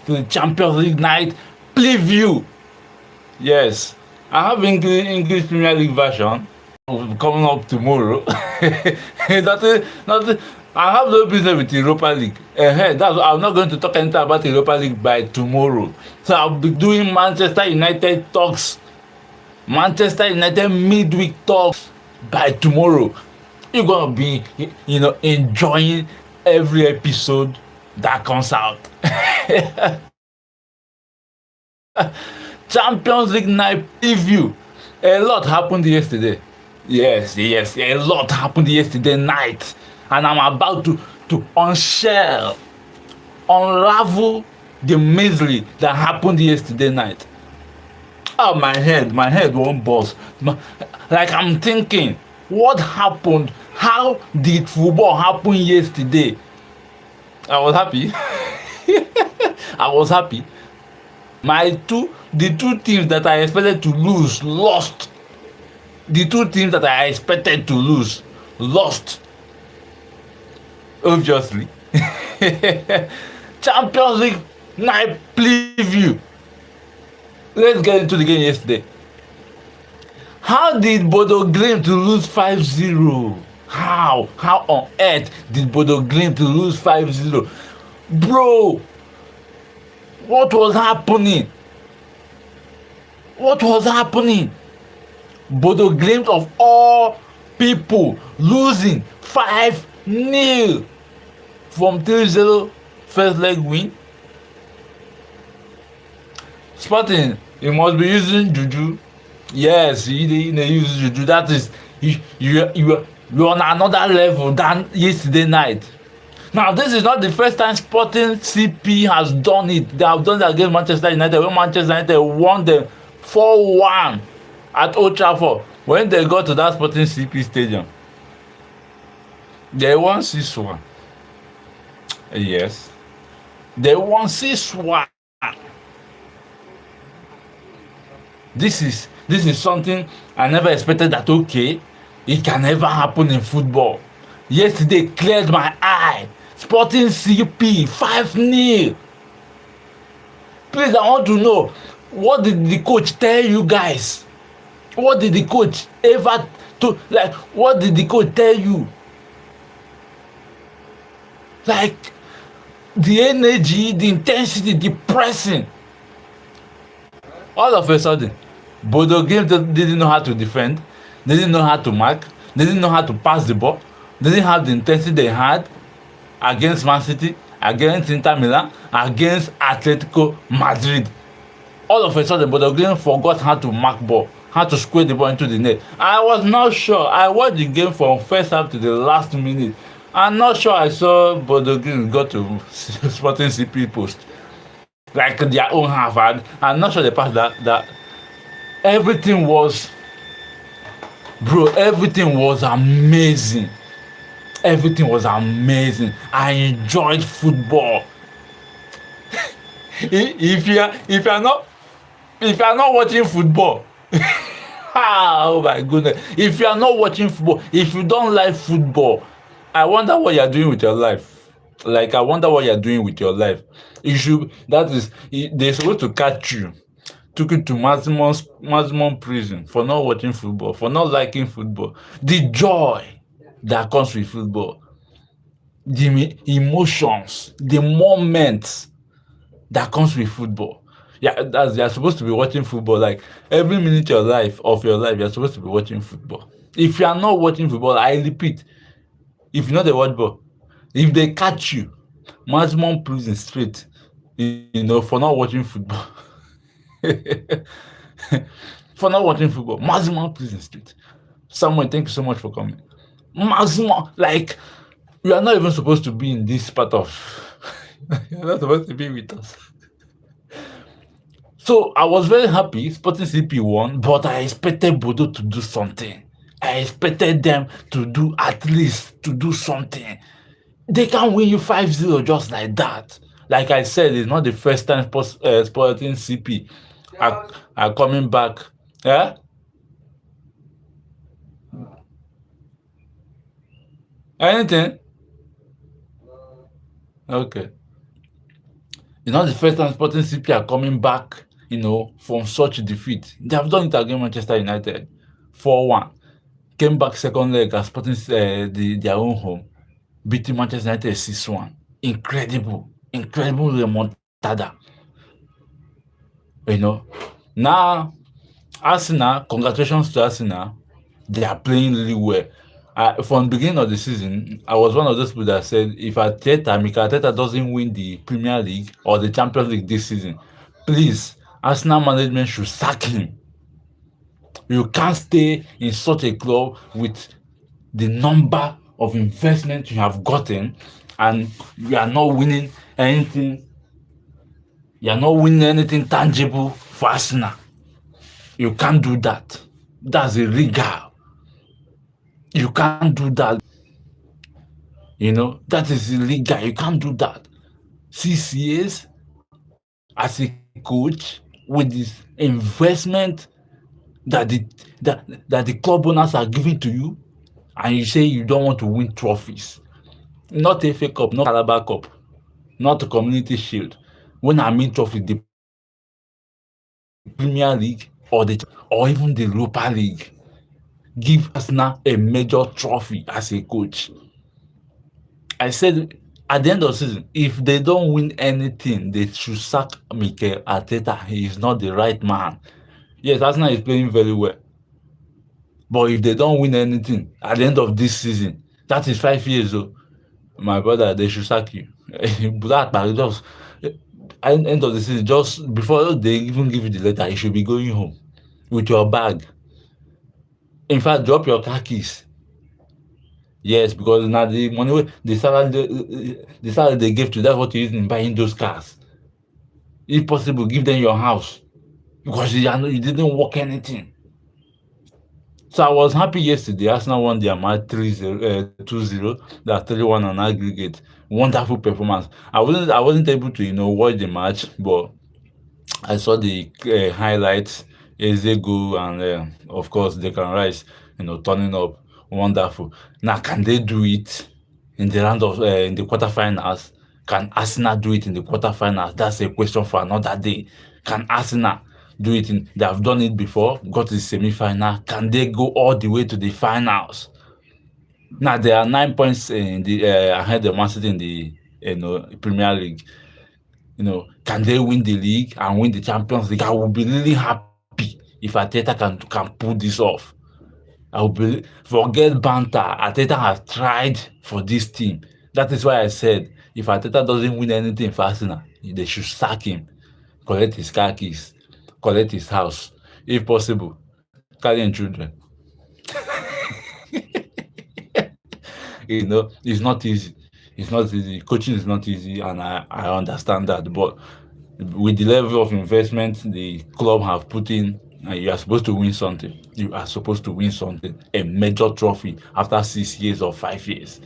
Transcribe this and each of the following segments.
to the Champions League night preview. Yes, I have English Premier League version coming up tomorrow. Nothing. I have no business with Europa League. That's I'm not going to talk anything about Europa League by tomorrow. So I'll be doing Manchester United talks, Manchester United midweek talks by tomorrow. You're gonna be, enjoying every episode that comes out. Champions League night preview. A lot happened yesterday. Yes, a lot happened yesterday night, and I'm about to unravel the misery that happened yesterday night. Oh, my head won't bust. Like I'm thinking, what happened? How did football happen yesterday? I was happy. I was happy. The two teams that I expected to lose lost. The two teams that I expected to lose lost. Obviously. Champions League night preview. Let's get into the game yesterday. How did Bodo Glimt to lose 5-0? How? How on earth did Bodo Glimt to lose 5-0? Bro, what was happening? What was happening? Bodo Glimt of all people losing 5-0 from 3-0 first leg win. Sporting, you must be using juju. Yes, you use juju. That is, you're on another level than yesterday night. Now, this is not the first time Sporting CP has done it. They have done it against Manchester United when Manchester United won them 4-1 at Old Trafford. When they got to that Sporting CP stadium, they won 6-1. Yes, they won 6-1. This is something I never expected, that okay, it can never happen in football. Yesterday cleared my eye. Sporting CP 5-0. Please, I want to know, what did the coach tell you guys? What did the coach what did the coach tell you? Like, the energy, the intensity, the pressing. All of a sudden, Bodo Glimt didn't know how to defend, they didn't know how to mark, they didn't know how to pass the ball, they didn't have the intensity they had against Man City, against Inter Milan, against Atletico Madrid. All of a sudden, Bodo Glimt forgot how to mark ball, how to square the ball into the net. I was not sure. I watched the game from first half to the last minute. I'm not sure I saw Bodo Glimt go to Sporting CP post, like their own half. I'm not sure they passed that. Everything was, bro, everything was amazing. Everything was amazing. I enjoyed football. if you are not watching football, oh my goodness, if you are not watching football, if you don't like football, I wonder what you are doing with your life. Like, I wonder what you are doing with your life. They're supposed to catch you, took you to maximum prison for not watching football, for not liking football. The joy that comes with football, the emotions, the moments that comes with football. Yeah, you're supposed to be watching football. Like, every minute of your life, you're supposed to be watching football. If you are not watching football, I repeat, if you know the watch ball, if they catch you, maximum prison straight, for not watching football. For not watching football, maximum prison straight. Samuel, thank you so much for coming. Maximum, like, you are not even supposed to be in this part of. You're not supposed to be with us. So I was very happy Sporting CP won, but I expected Bodo to do something. I expected them to do something. They can't win you 5-0 just like that. Like I said, it's not the first time Sporting CP are coming back. Yeah? Anything? Okay. It's not the first time Sporting CP are coming back, from such defeat. They have done it against Manchester United, 4-1. Came back second leg at Sporting their own home, beating Manchester United 6-1. Incredible remontada. Now Arsenal, congratulations to Arsenal. They are playing really well. From the beginning of the season, I was one of those people that said if Mikel Arteta doesn't win the Premier League or the Champions League this season, please, Arsenal management should sack him. You can't stay in such a club with the number of investment you have gotten and you are not winning anything. You are not winning anything tangible for Arsenal. You can't do that. That's illegal. You can't do that. That is illegal. You can't do that. 6 years as a coach with this investment that the club owners are giving to you, and you say you don't want to win trophies. Not FA Cup, not Carabao Cup, not the Community Shield. When I mean trophy, the Premier League or even the Europa League. Give Arsenal a major trophy as a coach. I said at the end of the season, if they don't win anything, they should sack Mikel Arteta. He is not the right man. Yes, Arsenal is playing very well. But if they don't win anything at the end of this season, that is 5 years old, my brother, they should sack you. Just at the end of the season, just before they even give you the letter, you should be going home with your bag. In fact, drop your car keys. Yes, because now the money, the salary they give to you, that's what you're using in buying those cars. If possible, give them your house because you didn't work anything. So I was happy yesterday. Arsenal won their match 2-0. That's 3-1 on aggregate. Wonderful performance. I wasn't able to watch the match, but I saw the highlights. Eze goal and of course Declan Rice, turning up. Wonderful. Now, can they do it in the round of in the quarterfinals? Can Arsenal do it in the quarterfinals? That's a question for another day. Can Arsenal do it? They have done it before, got to the semi-final. Can they go all the way to the finals? Now they are 9 points in the ahead of Man City in the Premier League. Can they win the league and win the Champions League? I will be really happy if Arteta can pull this off. I will forget banter. Arteta has tried for this team. That is why I said if Arteta doesn't win anything for Arsenal, they should sack him, collect his car keys, collect his house, if possible, carry his children. It's not easy. It's not easy. Coaching is not easy, and I understand that. But with the level of investment the club have put in, you are supposed to win something. You are supposed to win something. A major trophy after 6 years or 5 years.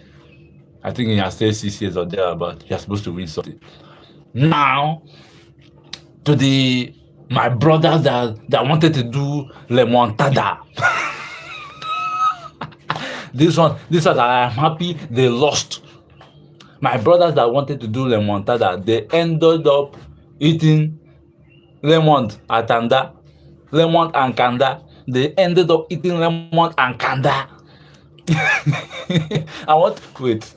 I think it has stayed 6 years or thereabout. You are supposed to win something. Now, to my brothers that wanted to do remontada. This one I am happy they lost. My brothers that wanted to do remontada, they ended up eating lemon and kanda. They ended up eating lemon and kanda. Wait.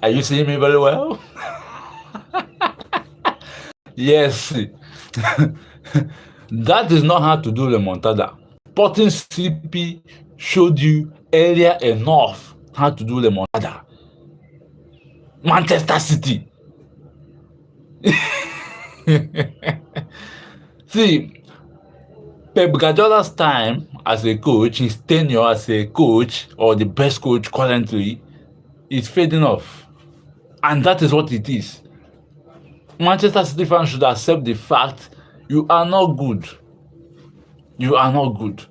Are you seeing me very well? Yes. That is not how to do remontada. Sporting CP showed you earlier enough how to do remontada. Manchester City. See, Pep Guardiola's time as a coach, his tenure as a coach or the best coach currently, is fading off. And that is what it is. Manchester City fans should accept the fact you are not good. You are not good.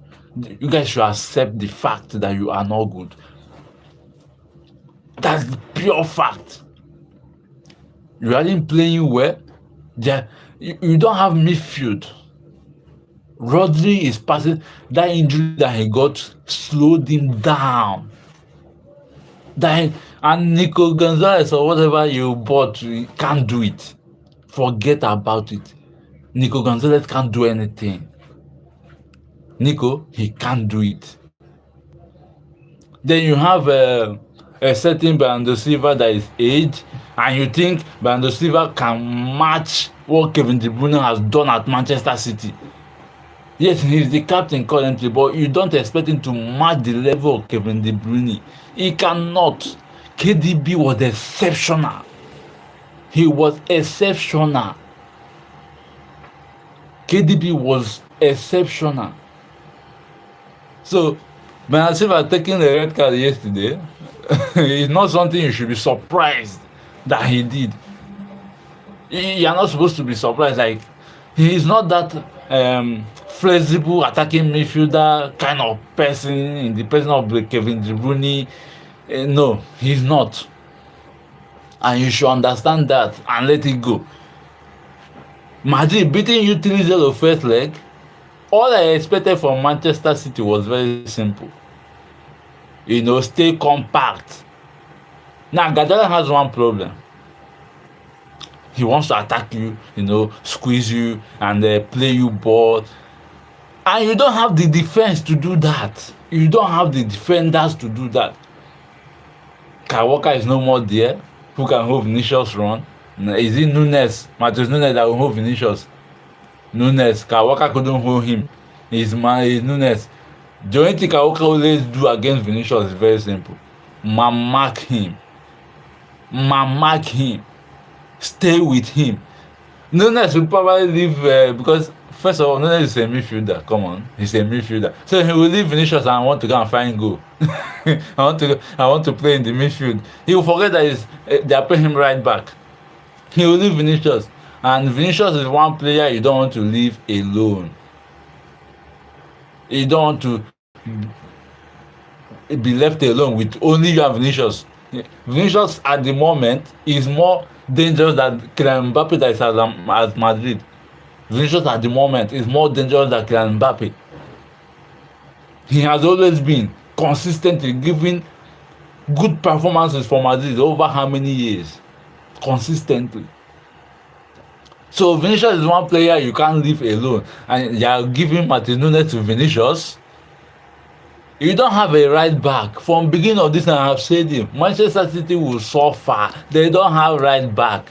You guys should accept the fact that you are not good. That's the pure fact. You aren't playing well. You don't have midfield. Rodri is passing. That injury that he got slowed him down. That and Nico Gonzalez or whatever you bought, you can't do it. Forget about it. Nico Gonzalez can't do anything. Nico, he can't do it. Then you have a certain Bernardo Silva that is aged, and you think Bernardo Silva can match what Kevin De Bruyne has done at Manchester City. Yes, he's the captain currently, but you don't expect him to match the level of Kevin De Bruyne. He cannot. KDB was exceptional. He was exceptional. KDB was exceptional. So, Bernardo Silva taking the red card yesterday is not something you should be surprised that he did. You are not supposed to be surprised. Like, he is not that flexible attacking midfielder kind of person in the person of Kevin De Bruyne. No, he's not. And you should understand that and let it go. Madrid beating you 3-0 first leg. All I expected from Manchester City was very simple. Stay compact. Now, Guardiola has one problem. He wants to attack you, squeeze you and play you ball. And you don't have the defense to do that. You don't have the defenders to do that. Kyle Walker is no more there. Who can hold Vinicius run? Is it Nunes? Matheus Nunes that will hold Vinicius? Nunes. Kyle Walker couldn't hold him. It's Nunes. The only thing Kyle Walker always do against Vinicius is very simple. Mark him. Mark him. Stay with him. Nunes will probably leave because first of all, Nunes is a midfielder. Come on, he's a midfielder. So he will leave Vinicius and want to go and find goal. I want to play in the midfield. He will forget that they are playing him right back. He will leave Vinicius, and Vinicius is one player you don't want to leave alone. You don't want to be left alone with only you and Vinicius. Vinicius at the moment is more dangerous than Kylian Mbappe that is at Madrid. Vinicius at the moment is more dangerous than Kylian Mbappe. He has always been consistently giving good performances for Madrid over how many years? Consistently. So Vinicius is one player you can't leave alone. And you are giving Matheus Nunes to Vinicius. You don't have a right back. From beginning of this, I have said it. Manchester City will suffer. They don't have right back.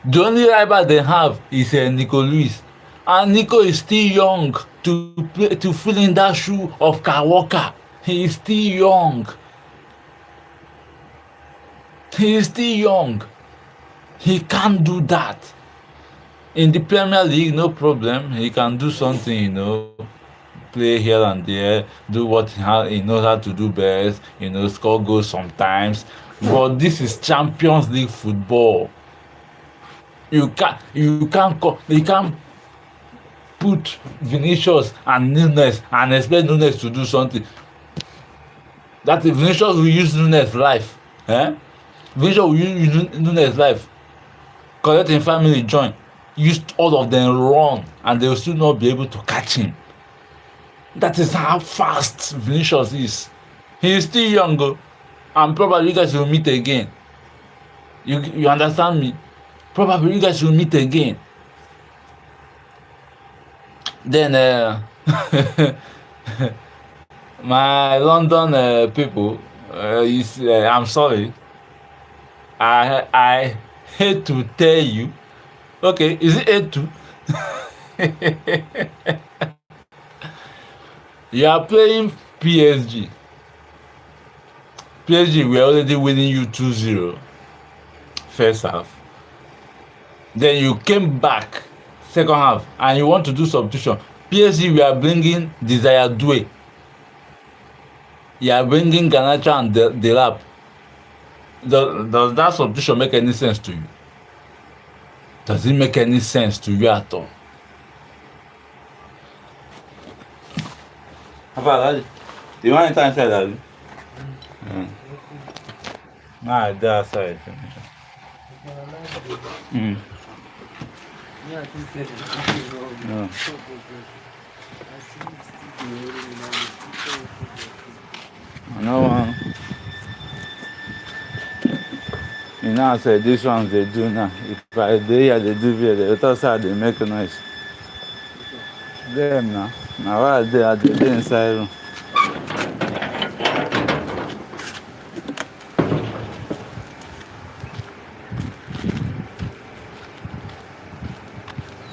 The only right back they have is Nico Lewis. And Nico is still young to fill in that shoe of Kyle Walker. He is still young. He is still young. He can't do that. In the Premier League, no problem. He can do something, play here and there, do what he knows how to do best, score goals sometimes. But this is Champions League football. You can't put Vinicius and Nunes and expect Nunes to do something. That if Vinicius will use Nunes' life. Vinicius will use Nunes' life. Collect him family join. Use all of them run and they will still not be able to catch him. That is how fast Vinicius is. He is still young, and probably you guys will meet again. You understand me? Probably you guys will meet again. Then my London people, I'm sorry. I hate to tell you. Okay, is it 8-2? You are playing PSG. PSG were already winning you 2-0 first half. Then you came back second half and you want to do substitution. PSG we are bringing Desire Doué. You are bringing Garnacho and Delap. Does that substitution make any sense to you? Does it make any sense to you at all? Rapaz, you want to enter inside, Nah, that's right. No. I know one. You know, I said this ones they do now. If I dey here, they do video. They talk say they make noise. Them now. Now why I dey inside room.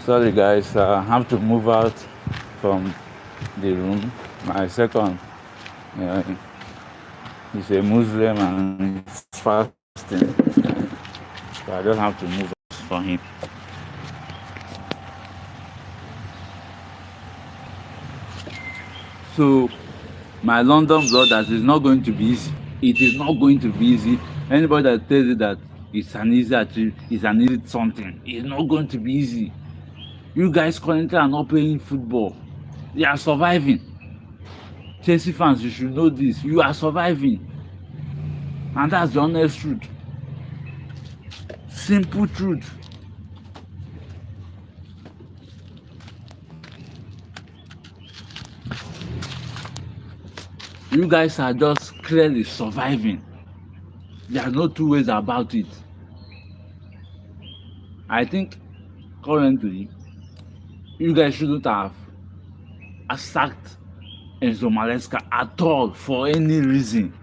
Sorry guys, I have to move out from the room. My second is a Muslim and he's fasting. So I just have to move out for him. So my London brothers is not going to be easy. It is not going to be easy. Anybody that tells you that it's an easy achieve, it's an easy something, it's not going to be easy. You guys currently are not playing football. You are surviving. Chelsea fans, you should know this. You are surviving. And that's the honest truth. Simple truth. You guys are just clearly surviving. There are no two ways about it. I think currently you guys shouldn't have sacked Enzo Maresca at all for any reason.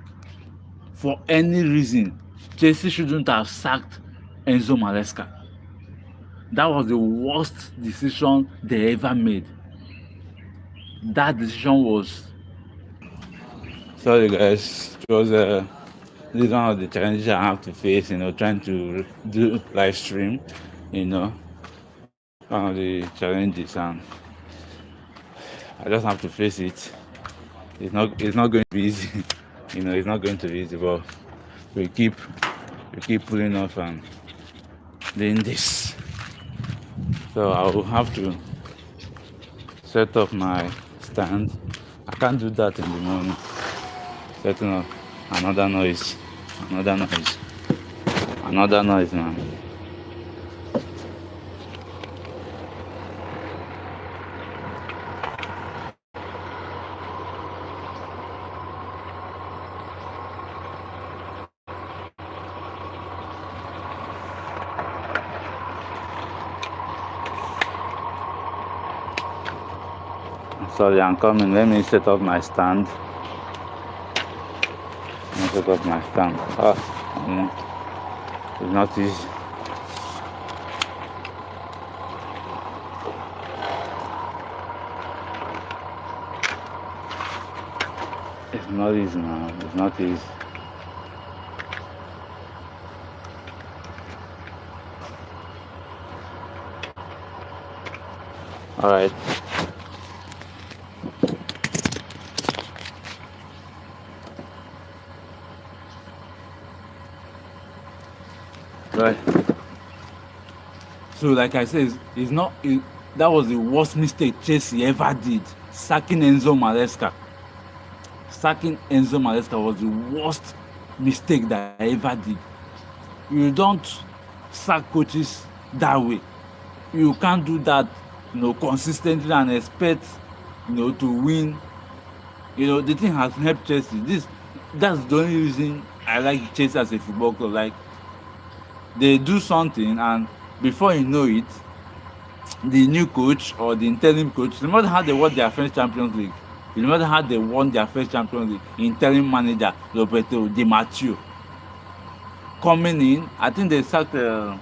For any reason, Chelsea shouldn't have sacked Enzo Maresca. That was the worst decision they ever made. That decision was. Sorry guys, it was this is one of the challenges I have to face. Trying to do live stream. One of the challenges, and I just have to face it. It's not going to be easy. It's not going to be easy, but we keep pulling off and doing this. So I will have to set up my stand. I can't do that in the morning. Setting up another noise, man. Sorry, I'm coming. Let me set up my stand. It's not easy. It's not easy, man. It's not easy. All right. Right. So, like I said, that was the worst mistake Chelsea ever did. Sacking Enzo Maresca. Sacking Enzo Maresca was the worst mistake that I ever did. You don't sack coaches that way. You can't do that, consistently and expect, to win. The thing has helped Chelsea. That's the only reason I like Chelsea as a football club. Like, they do something, and before you know it, the new coach or the interim coach, no matter how they won their first Champions League, no matter how they won their first Champions League, interim manager Roberto Di Matteo coming in. I think they sacked who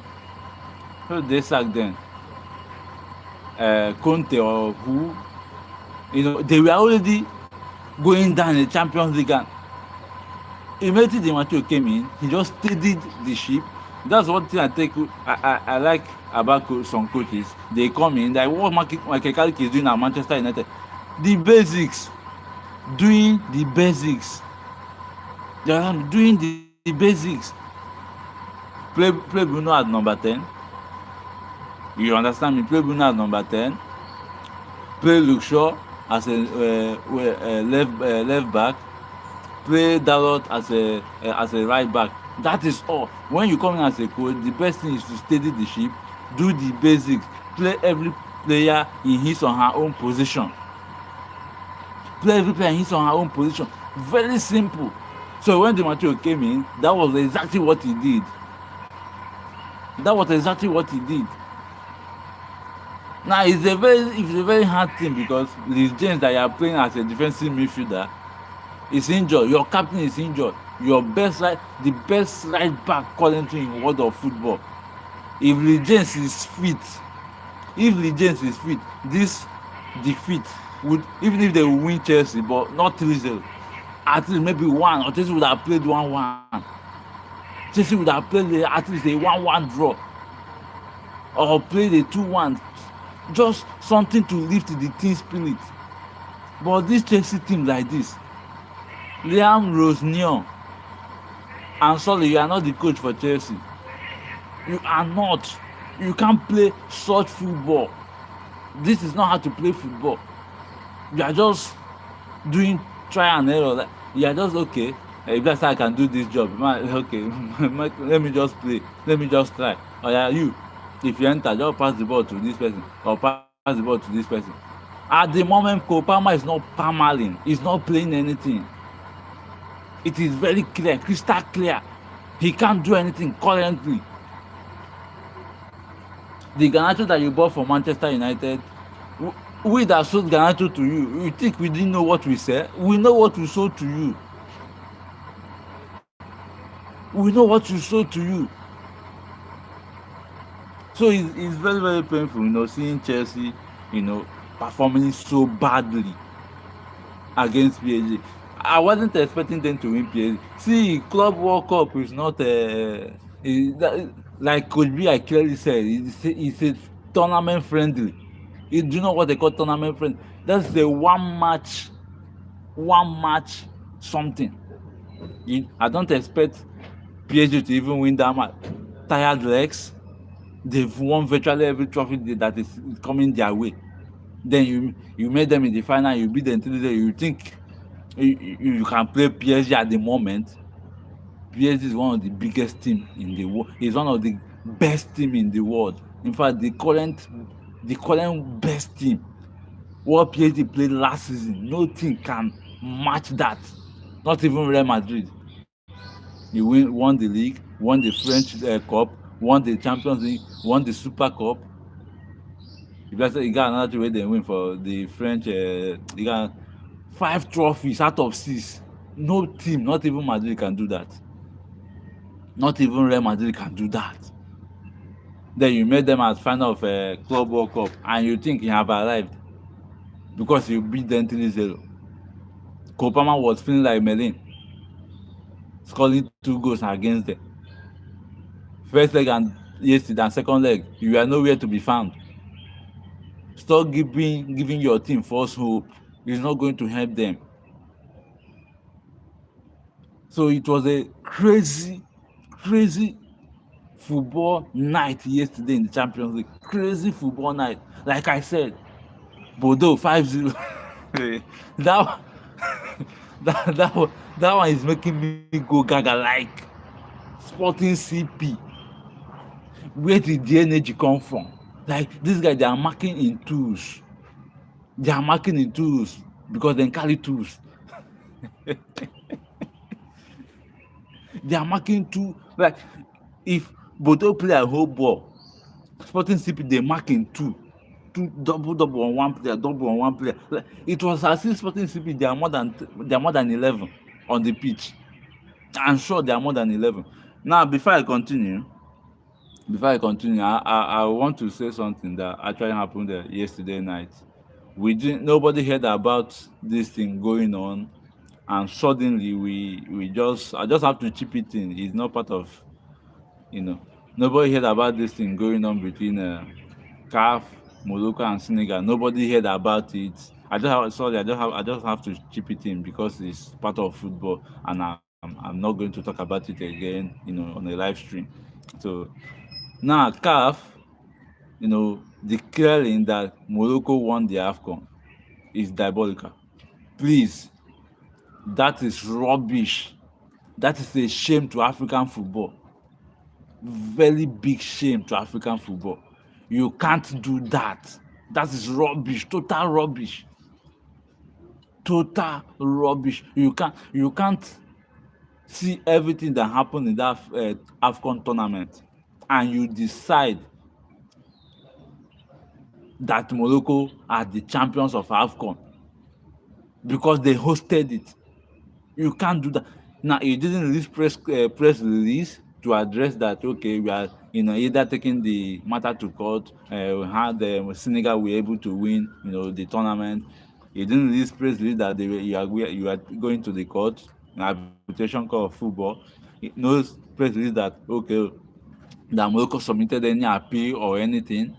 did they sack then? Conte or who? They were already going down in the Champions League, and immediately Di Matteo came in. He just steadied the ship. That's one thing I like about some coaches. They come in, like what Michael Carrick is doing at Manchester United. The basics. Doing the basics. They're doing the basics. Play Bruno at number 10. You understand me? Play Bruno at number 10. Play Luke Shaw as a left back. Play Dalot as a right back. That is all. When you come in as a coach, the best thing is to steady the ship, do the basics, play every player in his or her own position. Very simple. So when Di Matteo came in, that was exactly what he did. That was exactly what he did. Now it's a very hard thing because Lee James that you are playing as a defensive midfielder is injured. Your captain is injured. Your the best right back currently in world of football. If Lee James is fit, this defeat would, even if they will win Chelsea, but not 3-0, at least maybe one, or Chelsea would have played 1-1. Chelsea would have played at least a 1-1 draw, or played a 2-1, just something to lift the team spirit. But this Chelsea team like this, Liam Rosenior, I'm sorry, you are not the coach for Chelsea. You are not. You can't play such football. This is not how to play football. You are just doing try and error. You are just okay. If that's how I can do this job, okay, let me just play. Let me just try. Or yeah, you, if you enter, just pass the ball to this person or pass the ball to this person. At the moment, Cole Palmer is not palmering. He's not playing anything. It is very clear, crystal clear. He can't do anything currently. The Garnacho that you bought from Manchester United, we that sold Garnacho to you, you think we didn't know what we said? We know what we sold to you. We know what we sold to you. So it's very, very painful, seeing Chelsea, performing so badly against PSG. I wasn't expecting them to win PSG. See, Club World Cup is not like Coach B I clearly said, it's a tournament friendly. Do you know what they call tournament friendly? That's the one match something. I don't expect PSG to even win that match. Tired legs. They've won virtually every trophy that is coming their way. Then you made them in the final, you beat them 3-0. You think you can play PSG at the moment? PSG is one of the biggest teams in the world. It's one of the best team in the world. In fact, the current best team. What PSG played last season, no team can match that. Not even Real Madrid. You won the league, won the French Cup, won the Champions League, won the Super Cup. You got another thing where they win for the French. You got 5 trophies out of 6. No team, not even Madrid, can do that. Not even Real Madrid can do that. Then you made them as final of Club World Cup, and you think you have arrived because you beat them 3-0. Cole Palmer was feeling like Merlin, scoring 2 goals against them. First leg and yesterday and second leg, you are nowhere to be found. Stop giving your team false hope. It's not going to help them. So it was a crazy football night yesterday in the Champions League. Crazy football night. Like I said, Bordeaux 5-0. that one is making me go gaga, like Sporting CP. Where did the energy come from? Like, these guys, they are marking in twos. Because they carry tools. They are marking two. Like, if Bordeaux play a whole ball, Sporting CP, they mark in two double on one player, double on one player. Like, it was as if Sporting CP, they are more than 11 on the pitch. I'm sure they are more than 11. Now, before I continue, I want to say something that actually happened yesterday night. Nobody heard about this thing going on, and suddenly I just have to chip it in. It's not part of, nobody heard about this thing going on between CAF, Morocco, and Senegal. Nobody heard about it. I just have to chip it in because it's part of football, and I'm not going to talk about it again, on a live stream. So now CAF, declaring that Morocco won the AFCON is diabolical. Please, that is rubbish. That is a shame to African football. Very big shame to African football. You can't do that. That is rubbish, total rubbish. Total rubbish. You can't see everything that happened in that AFCON tournament, and you decide that Morocco are the champions of AFCON because they hosted it. You can't do that. Now, you didn't release press release to address that. Okay, we are either taking the matter to court. We had Senegal were able to win the tournament. You didn't release press release that you are going to the court, an arbitration court of football. No press release that okay that Morocco submitted any appeal or anything.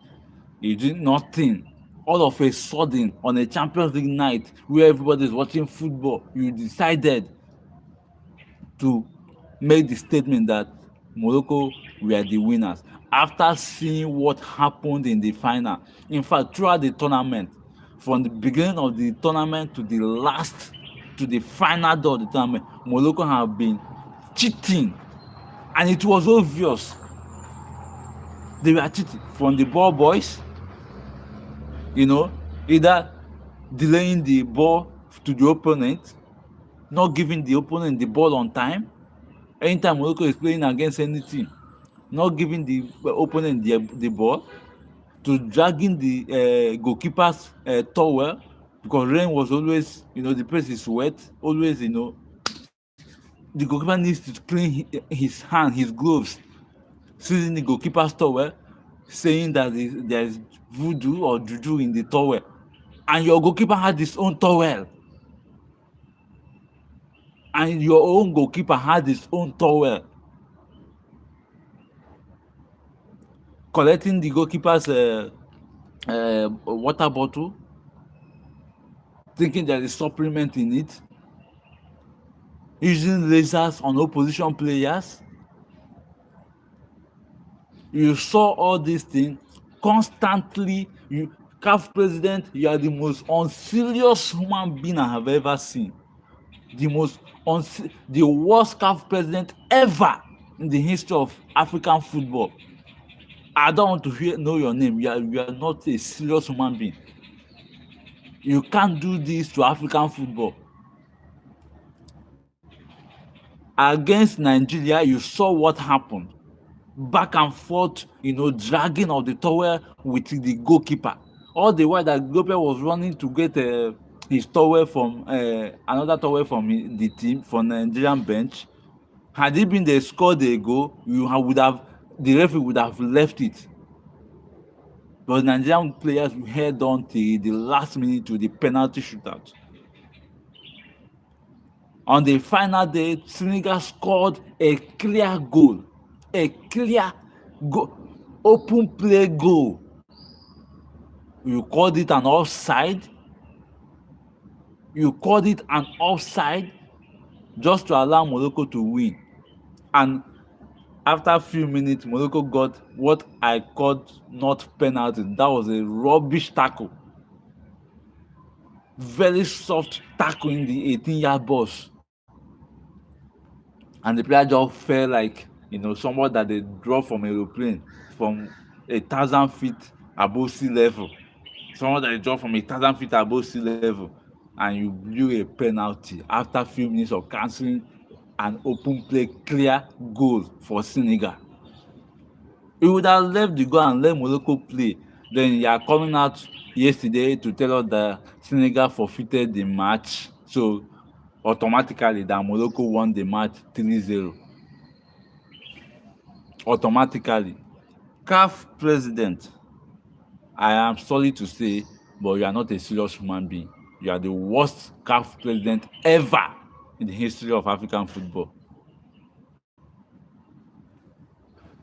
You did nothing. All of a sudden, on a Champions League night where everybody is watching football, you decided to make the statement that Morocco were the winners after seeing what happened in the final. In fact, throughout the tournament, from the beginning of the tournament to the final day of the tournament, Morocco have been cheating, and it was obvious they were cheating from the ball boys, either delaying the ball to the opponent, not giving the opponent the ball on time. Anytime Morocco is playing against any team, not giving the opponent the ball, to dragging the goalkeeper's towel, because rain was always, the place is wet, always, the goalkeeper needs to clean his hand, his gloves, seizing the goalkeeper's towel, saying that there is voodoo or juju in the towel, and your goalkeeper had his own towel, and your own goalkeeper had his own towel, collecting the goalkeeper's water bottle, thinking there is supplement in it, using lasers on opposition players. You saw all these things constantly. CAF president, you are the most unserious human being I have ever seen. The worst CAF president ever in the history of African football. I don't want to know your name. You are not a serious human being. You can't do this to African football. Against Nigeria, you saw what happened. Back and forth, dragging of the towel with the goalkeeper. All the while that goalkeeper was running to get his towel from another towel from the team, from the Nigerian bench. Had it been they scored a goal, the referee would have left it. But Nigerian players held on till the last minute to the penalty shootout. On the final day, Senegal scored a clear goal, open play goal. You called it an offside. Just to allow Morocco to win. And after a few minutes, Morocco got what I called not penalty. That was a rubbish tackle. Very soft tackle in the 18-yard box. And the player just felt like, someone that they drop from aeroplane from 1,000 feet above sea level. Someone that they drop from 1,000 feet above sea level, and you blew a penalty after a few minutes of cancelling an open play clear goal for Senegal. You would have left the goal and let Morocco play. Then you are coming out yesterday to tell us that Senegal forfeited the match. So automatically that Morocco won the match 3-0. Automatically. CAF president, I am sorry to say, but you are not a serious human being. You are the worst CAF president ever in the history of African football.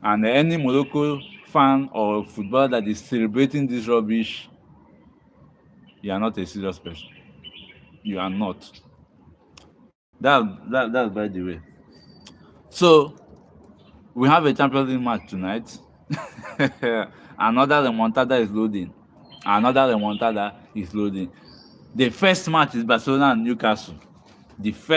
And any Morocco fan or footballer that is celebrating this rubbish, you are not a serious person. You are not. That's by the way. So we have a Champions League match tonight. Another remontada is loading. The first match is Barcelona and Newcastle. They've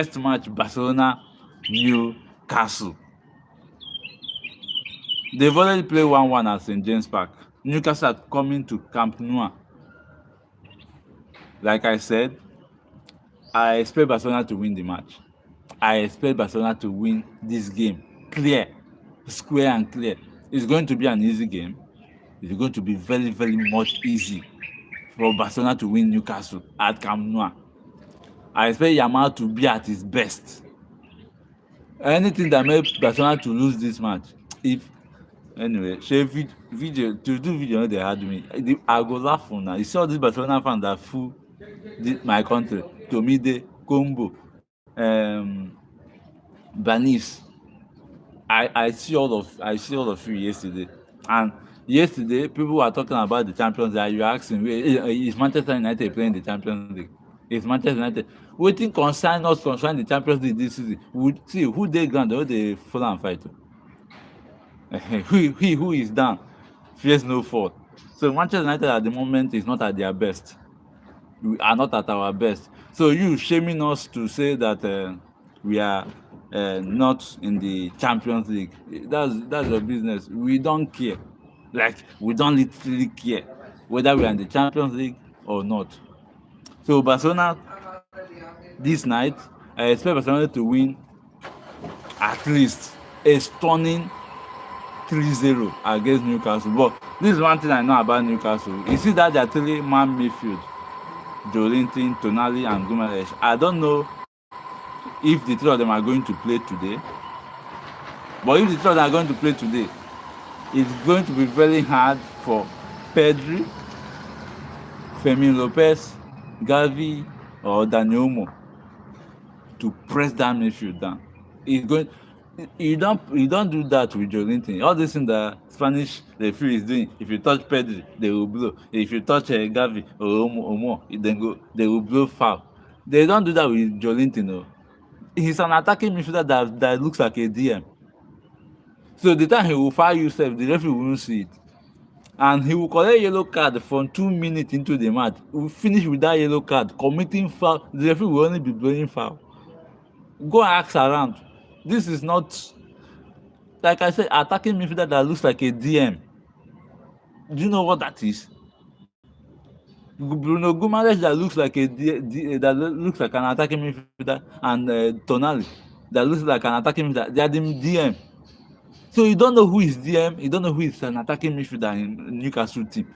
already played 1-1 at St. James Park. Newcastle are coming to Camp Nou. Like I said, I expect Barcelona to win the match. I expect Barcelona to win this game. Clear, square and clear. It's going to be an easy game. It's going to be very, very much easy for Barcelona to win Newcastle at Camp Nou. I expect Yamal to be at his best. Anything that make Barcelona to lose this match, if anyway, share video to do video, they had me. I go laugh now. You see all these Barcelona fans that full my country. Tomide, Combo, Banis. I see all of you yesterday, and yesterday people were talking about the Champions League. You asking, is Manchester United playing the Champions League? Is Manchester United wetin concern us concern the Champions League this season? We see who dey ground, who dey follow am fight. Who is down fears no fall. So Manchester United at the moment is not at their best. We are not at our best. So you shaming us to say that we are not in the Champions League. That's your business. We don't care. Like we don't literally care whether we are in the Champions League or not. So Barcelona this night, I expect Barcelona to win at least a stunning 3-0 against Newcastle. But this is one thing I know about Newcastle. You see that their three-man midfield, Joelinton, Tonali, and Guimaraes. I don't know if the three of them are going to play today. But if the three of them are going to play today, it's going to be very hard for Pedri, Fermin Lopez, Gavi, or Dani Olmo to press that midfield down. It's going. You don't do that with Joelinton. All this thing that Spanish referee is doing. If you touch Pedri, they will blow. If you touch Gavi or Omo, they will blow foul. They don't do that with Joelinton. No. He's an attacking midfielder that looks like a DM. So the time he will foul you, the referee won't see it. And he will collect yellow card from 2 minutes into the match. We will finish with that yellow card, committing foul. The referee will only be blowing foul. Go ask around. This is not, like I said, attacking midfielder that looks like a DM. Do you know what that is? Bruno Guimaraes that looks like that looks like an attacking midfielder, and Tonali that looks like an attacking midfielder. They are the DM. So you don't know who is DM. You don't know who is an attacking midfielder in Newcastle team.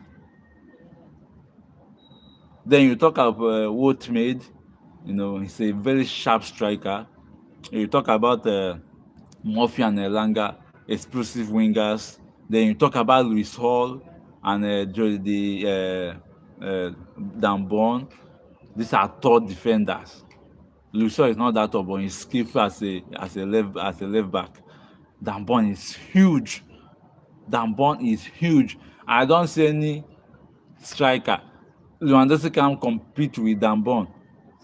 Then you talk about Woutmade. You know, he's a very sharp striker. You talk about Murphy and Elanga, explosive wingers. Then you talk about Luis Hall and Dan Burn. These are tall defenders. Luis Hall is not that tall, but he's skillful as a left back. Dan Burn is huge. Dan Burn is huge. I don't see any striker. Lewandowski can't compete with Dan Burn.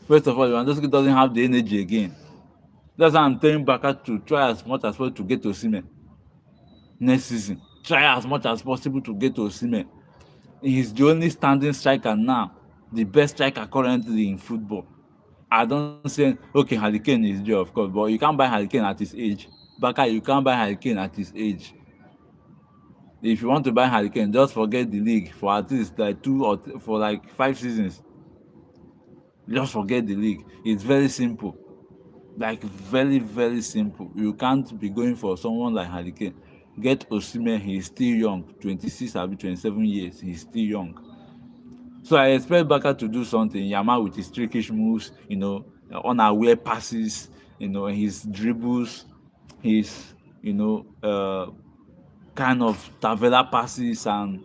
First of all, Lewandowski doesn't have the energy again. That's why I'm telling Barca to try as much as possible to get to Osimhen next season. Try as much as possible to get to Osimhen. He's the only standing striker now, the best striker currently in football. I don't say, okay, Harry Kane is there, of course, but you can't buy Harry Kane at his age. Barca, you can't buy Harry Kane at his age. If you want to buy Harry Kane, just forget the league for at least like 5 seasons. Just forget the league. It's very simple. Like very, very simple. You can't be going for someone like Harry Kane. Get Osimhen, he's still young, 26 or 27 years, he's still young. So I expect Barca to do something. Yamal with his trickish moves, unaware passes, his dribbles, his, kind of Tavella passes and,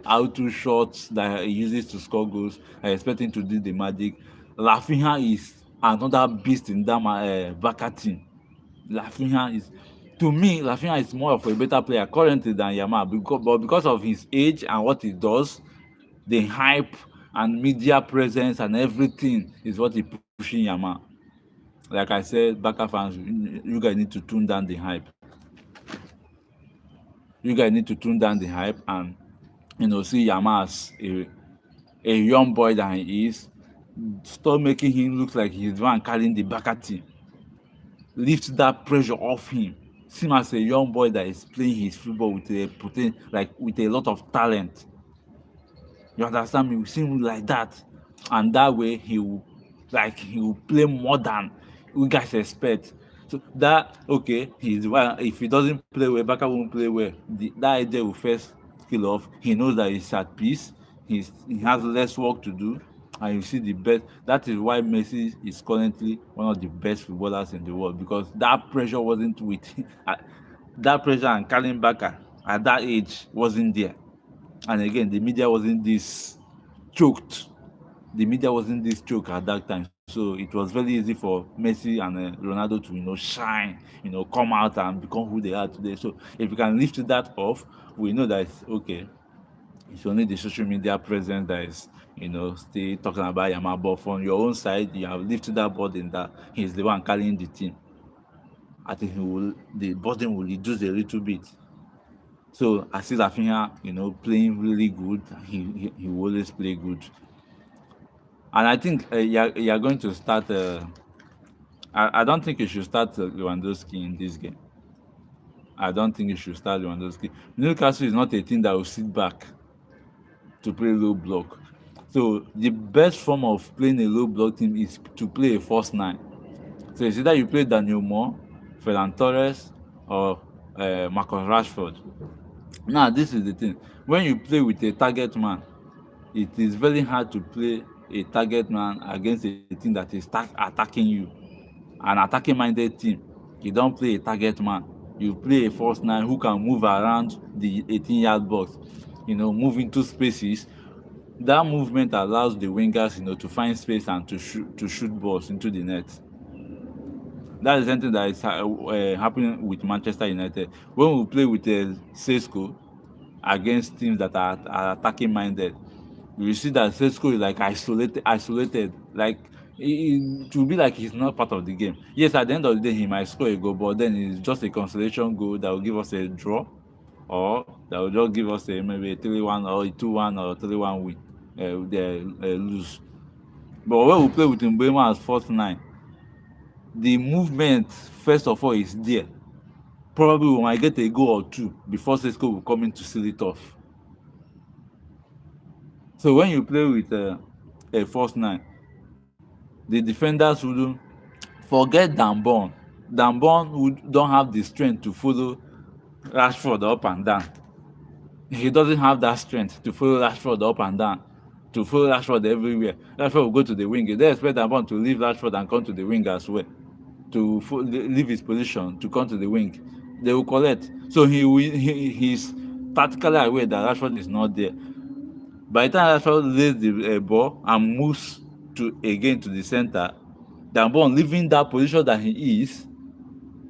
out-to shots that he uses to score goals. I expect him to do the magic. Rafinha is another beast in that Barca team. Rafinha is more of a better player currently than Yamal, but because of his age and what he does, the hype and media presence and everything is what is pushing Yamal. Like I said, Barca fans, you guys need to tune down the hype. You guys need to tune down the hype and see Yamal as a young boy that he is. Stop making him look like he's the one carrying the Barca team. Lift that pressure off him. See him as a young boy that is playing his football with a lot of talent. You understand me? We see him like that, and that way he will Like he will play more than you guys expect. So that okay, he's well. If he doesn't play well, Baka won't play well. That idea will first kill off. He knows that he's at peace. He has less work to do, and you see the best. That is why Messi is currently one of the best footballers in the world, because that pressure wasn't with that pressure and Kalin Baka at that age wasn't there. And again, the media wasn't this choked. The media wasn't this choked at that time. So it was very easy for Messi and Ronaldo to shine, come out and become who they are today. So if you can lift that off, we know that it's okay. It's only the social media presence that is still talking about Yamal. But from your own side, you have lifted that burden that he's the one carrying the team. I think the burden will reduce a little bit. So Assis Rafinha, playing really good. He will always play good. And I think you're going to start. I don't think you should start Lewandowski in this game. I don't think you should start Lewandowski. Newcastle is not a team that will sit back to play low block. So the best form of playing a low block team is to play a false nine. So it's either you play Daniel Moore, Ferran Torres, or Marcus Rashford. Now this is the thing: when you play with a target man, it is very hard to play a target man against a team that is attacking you. An attacking minded team, you don't play a target man, you play a false nine who can move around the 18-yard box, move into spaces. That movement allows the wingers to find space and to shoot balls into the net. That is something that is happening with Manchester United. When we play with Sesko against teams that are attacking minded, you see that Sesko is like isolated. Like it will be like he's not part of the game. Yes, at the end of the day, he might score a goal, but then it's just a consolation goal that will give us a draw, or that will just give us maybe a 3-1 or a 2-1 or a 3-1 win. They lose. But when we play with Mbeumo as false nine, the movement first of all is there. Probably we might get a goal or two before Sesko will come in to seal it off. So when you play with a false nine, the defenders wouldn't forget Dambon. Dambon don't have the strength to follow Rashford up and down. He doesn't have that strength to follow Rashford up and down, to follow Rashford everywhere. Rashford will go to the wing. They expect Dambon to leave Rashford and come to the wing as well, to leave his position to come to the wing. They will collect. So he's tactically aware that Rashford is not there. By the time Rashford lays the ball and moves again to the center, Dambon leaving that position that he is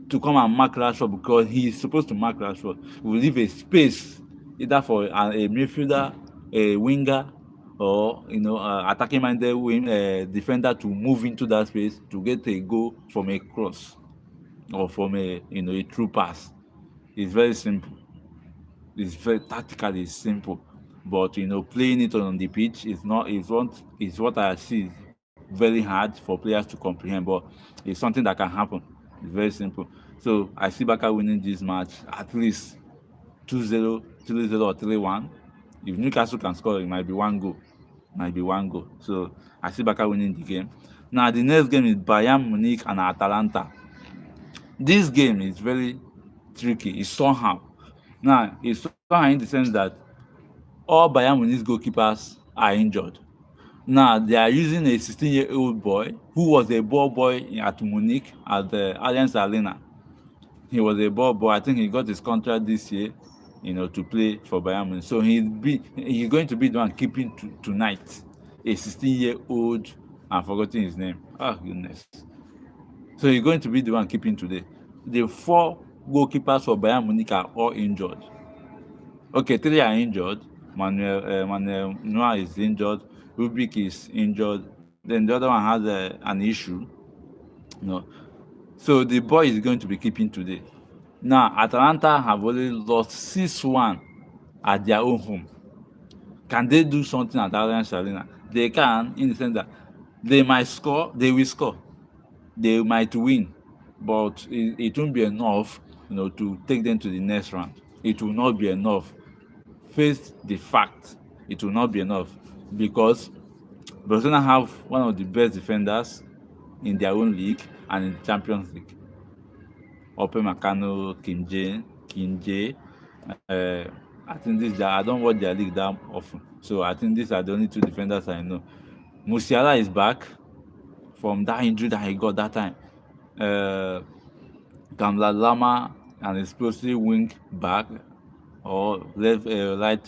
to come and mark Rashford, because he is supposed to mark Rashford. Will leave a space either for a midfielder, a winger, or attacking minded defender to move into that space to get a goal from a cross or from a true pass. It's very simple. It's very tactically simple, but playing it on the pitch is what I see very hard for players to comprehend. But it's something that can happen. It's very simple. So I see Barca winning this match at least 2-0, 3-0, or 3-1. If Newcastle can score, it might be one goal. So I see Barca winning the game. Now the next game is Bayern Munich and Atalanta. This game is very tricky. It's somehow. Now it's somehow in the sense that all Bayern Munich goalkeepers are injured. Now they are using a 16-year-old boy who was a ball boy at Munich at the Allianz Arena. He was a ball boy. I think he got his contract this year, to play for Bayern Munich. So he's going to be the one keeping tonight. A 16-year-old, I'm forgetting his name. Oh goodness. So he's going to be the one keeping today. The 4 goalkeepers for Bayern Munich are all injured. Okay, 3 are injured. Manuel Neuer is injured. Rubik is injured. Then the other one has an issue. So the boy is going to be keeping today. Now, Atalanta have already lost 6-1 at their own home. Can they do something at Allianz Arena? They can, in the sense that they might score, they will score. They might win, but it won't be enough, to take them to the next round. It will not be enough. Face the fact, it will not be enough, because Barcelona have one of the best defenders in their own league and in the Champions League. Upamecano, Kim Jae. Uh, I think I don't watch their league that often, so I think these are the only two defenders I know. Musiala is back from that injury that he got that time. Kamla Lama, an explosive wing back or left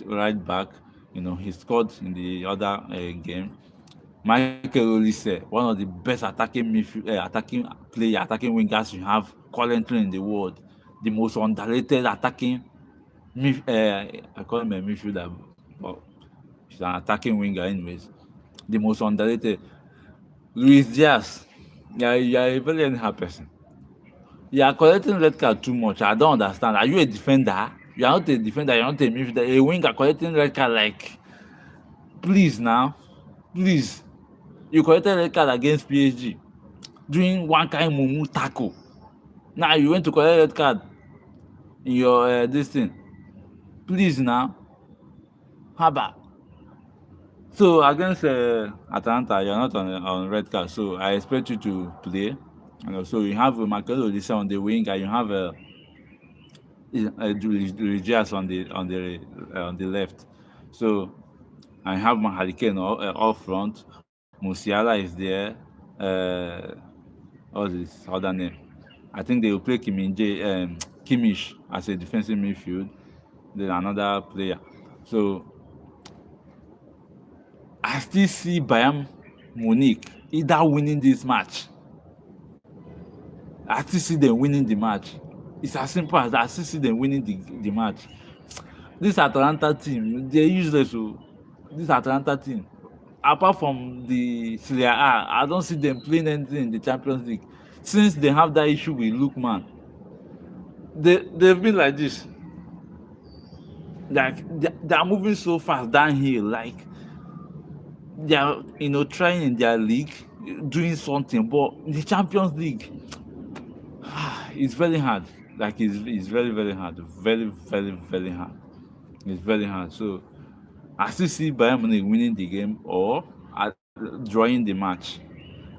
right back. He scored in the other game. Michael Olise, one of the best attacking wingers you have currently in the world, the most underrated attacking. I call him a midfielder, but he's an attacking winger, anyways. The most underrated. Luis Diaz, you are a very anyhow person. You are collecting red card too much. I don't understand. Are you a defender? You are not a defender. You are not a midfielder. A winger collecting red card, like, please now, please. You collected red card against PSG, doing one kind mumu tackle. Now you went to collect red card in your this thing. Please now, haba. So against Atalanta, you're not on red card, so I expect you to play. So you have Michael Olise on the wing, and you have Regias on the left. So I have Maharikane up front. Musiala is there. What's his other name? I think they will play Kimmich as a defensive midfield. Then another player. So I still see Bayern Munich either winning this match. I still see them winning the match. It's as simple as that. I still see them winning the match. This Atalanta team, they're useless. So this Atalanta team, apart from the Serie A, I don't see them playing anything in the Champions League. Since they have that issue with Lookman, they've been like this. Like they are moving so fast downhill. Like they are, trying in their league, doing something, but in the Champions League, it's very hard. Like it's very, very hard. Very, very, very hard. It's very hard. So I still see Bayern Munich winning the game or drawing the match.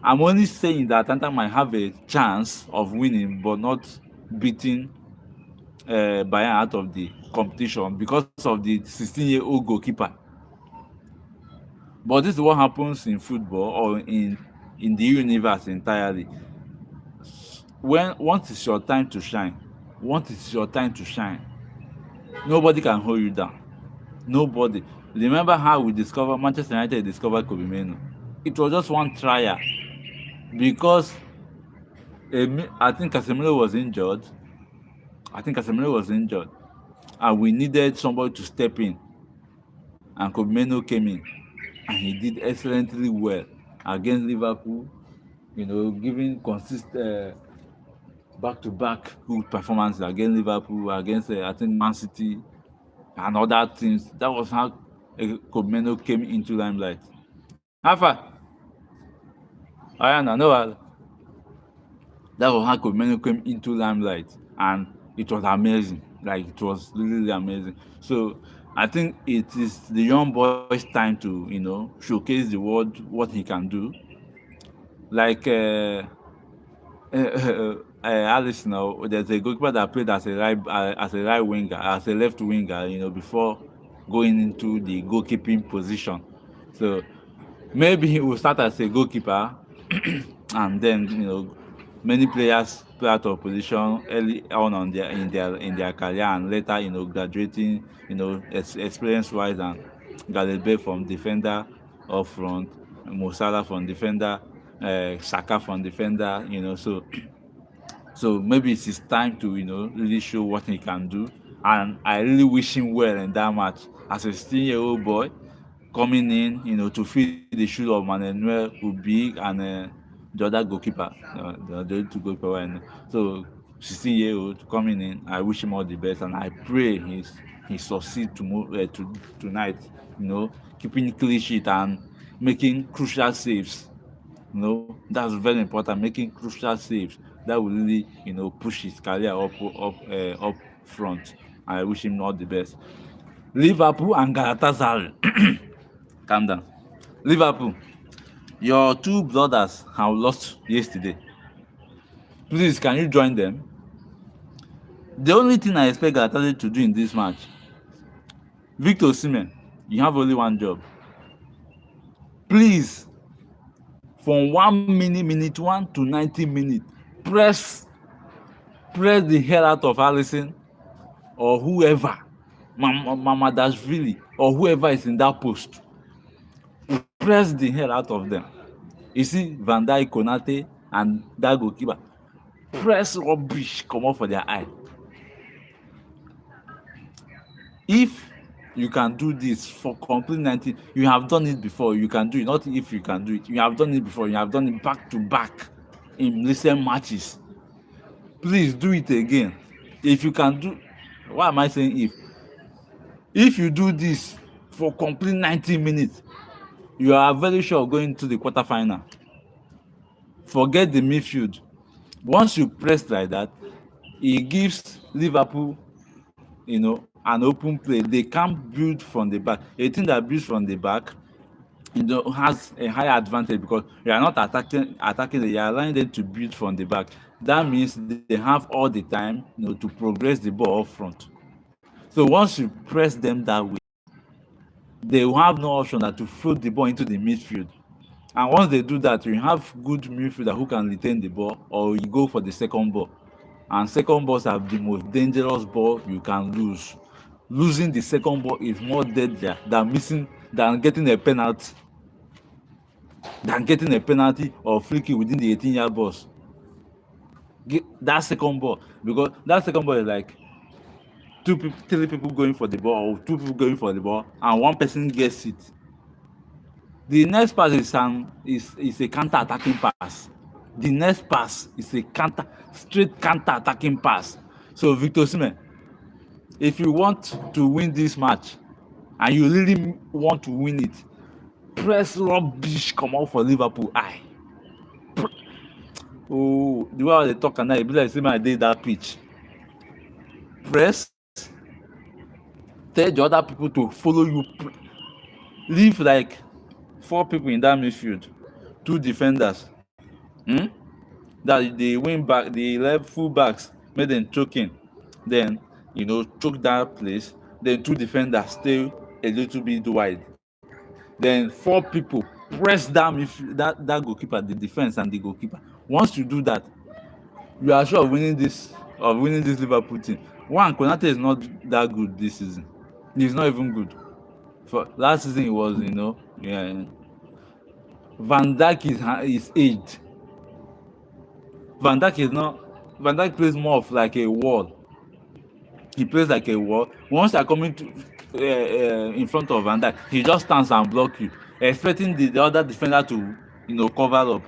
I'm only saying that Atalanta might have a chance of winning, but not beating Bayern out of the competition because of the 16-year-old goalkeeper. But this is what happens in football or in the universe entirely. Once it's your time to shine, nobody can hold you down. Nobody. Remember how Manchester United discovered Kobe Mainoo? It was just one trial because I think Casemiro was injured. And we needed somebody to step in. And Kobe Mainoo came in. And he did excellently well against Liverpool, giving consistent back-to-back good performances against Liverpool, against I think Man City and other teams. That was how Kobe Mainoo came into limelight. How far? No. That was how Kobe Mainoo came into limelight, and it was amazing. Like it was really amazing. So I think it is the young boy's time to showcase the world what he can do. Like Alice now, there's a goalkeeper that played as a right winger, as a left winger, before going into the goalkeeping position. So maybe he will start as a goalkeeper, and then many players play out of position early on in their career, and later graduating experience wise, and Gareth Bale from defender up front, Mo Salah from defender, Saka from defender, so maybe it's his time to really show what he can do, and I really wish him well in that match as a 16-year-old boy coming in to fill the shoes of Manuel Ubi and the other goalkeeper, the other two goalkeepers. So 16-year-old coming in, I wish him all the best, and I pray he succeed tonight. Keeping clean sheet and making crucial saves. That's very important. Making crucial saves that will really push his career up front. I wish him all the best. Liverpool and Galatasaray. Calm down. Liverpool. Your two brothers have lost yesterday. Please, can you join them? The only thing I expect Galatasaray to do in this match, Victor Osimhen, you have only one job. Please, from 1 to 90 minutes, press the hell out of Alisson or whoever, Mamadashvili or whoever is in that post. Press the hell out of them. You see Van Dijk, Konate, and that goalkeeper. Press rubbish comot for their eye. If you can do this for complete 90, you have done it before, you can do it. Not if you can do it, you have done it before, you have done it back to back in recent matches. Please do it again. If you can do, why am I saying if you do this for complete 90 minutes, you are very sure of going to the quarterfinal. Forget the midfield. Once you press like that, it gives Liverpool, an open play. They can't build from the back. A team that builds from the back, has a higher advantage because you are not attacking you are allowing them to build from the back. That means they have all the time, to progress the ball up front. So once you press them that way, they will have no option than to float the ball into the midfield. And once they do that, you have good midfielder who can retain the ball, or you go for the second ball. And second balls are the most dangerous ball you can lose. Losing the second ball is more deadlier than getting a penalty. Or free kick within the 18-yard box. That second ball, because that second ball is like 3 people going for the ball, or 2 people going for the ball, and 1 person gets it. The next pass is a counter-attacking pass. The next pass is a straight counter-attacking pass. So Victor Osimhen, if you want to win this match, and you really want to win it, press rubbish comot for Liverpool eye. Oh, the way they talk and I be like say I dey that pitch. Press, tell the other people to follow you. Leave like 4 people in that midfield, 2 defenders. That the wing back, the left full backs, make them choking. Then choke that place. Then 2 defenders stay a little bit wide. Then 4 people press down that goalkeeper, the defense and the goalkeeper. Once you do that, you are sure of winning this Liverpool team. Konate is not that good this season. He's not even good. For last season, he was, Van Dijk is aged. Van Dijk plays more of like a wall. He plays like a wall. Once you are coming to in front of Van Dijk, he just stands and block you, expecting the other defender to cover up.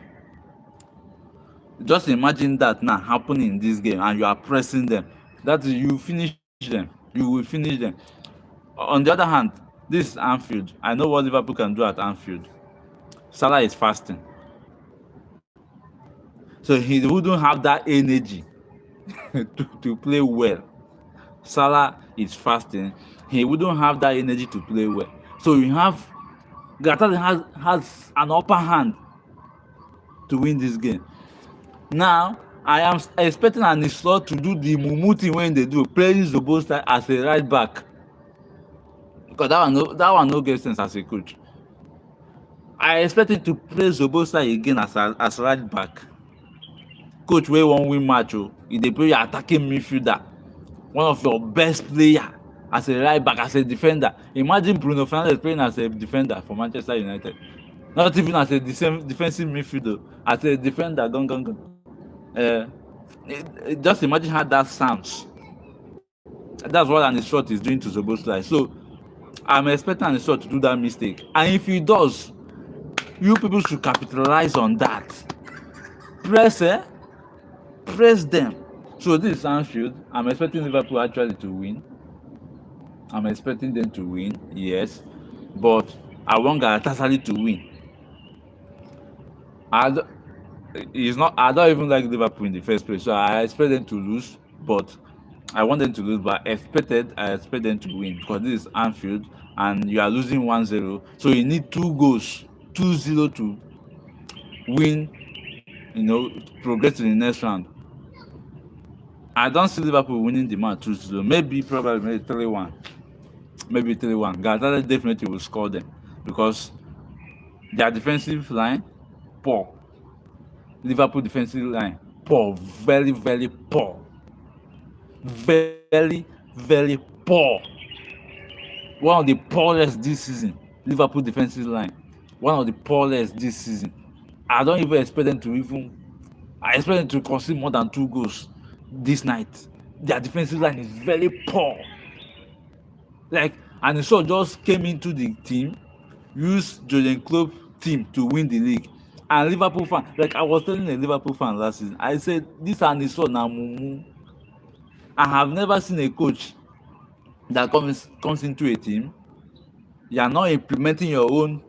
Just imagine that now happening in this game, and you are pressing them. That is, you finish them. You will finish them. On the other hand, this is Anfield. I know what Liverpool can do at Anfield. Salah is fasting, so he wouldn't have that energy to play well. Salah is fasting. He wouldn't have that energy to play well. So you have Galatasaray has an upper hand to win this game. Now, I am expecting Arne Slot to do the mumu thing when they do, playing Szoboszlai as a right back. Because that one no get sense as a coach. I expect him to play Szoboszlai again as right back. Coach wey wan win match if dey play your attacking midfielder, one of your best player as a right back, as a defender. Imagine Bruno Fernandes playing as a defender for Manchester United. Not even as a defensive midfielder, as a defender. Just imagine how that sounds. That's what Arne Slot is doing to Szoboszlai. So I'm expecting Arne Slot to do that mistake. And if he does, you people should capitalize on that. Press them. So this is Anfield. I'm expecting Liverpool actually to win. I'm expecting them to win, yes. But I want Galatasaray to win. I don't even like Liverpool in the first place, so I expect them to lose. But I want them to lose, but I expect them to win, because this is Anfield and you are losing 1-0. So you need 2 goals, 2-0 win, progress to the next round. I don't see Liverpool winning the match 2-0. Maybe probably 3-1. Maybe 3-1. Galatasaray definitely will score them because their defensive line, poor. Liverpool defensive line, poor. Very, very poor. Very, very poor. One of the poorest this season. Liverpool defensive line. One of the poorest this season. I don't even expect them to I expect them to concede more than 2 goals this night. Their defensive line is very poor. And so just came into the team, used Jurgen Klopp team to win the league. And Liverpool fan, I was telling a Liverpool fan last season, I said, this Aniso na mumu. I have never seen a coach that comes into a team. You are not implementing your own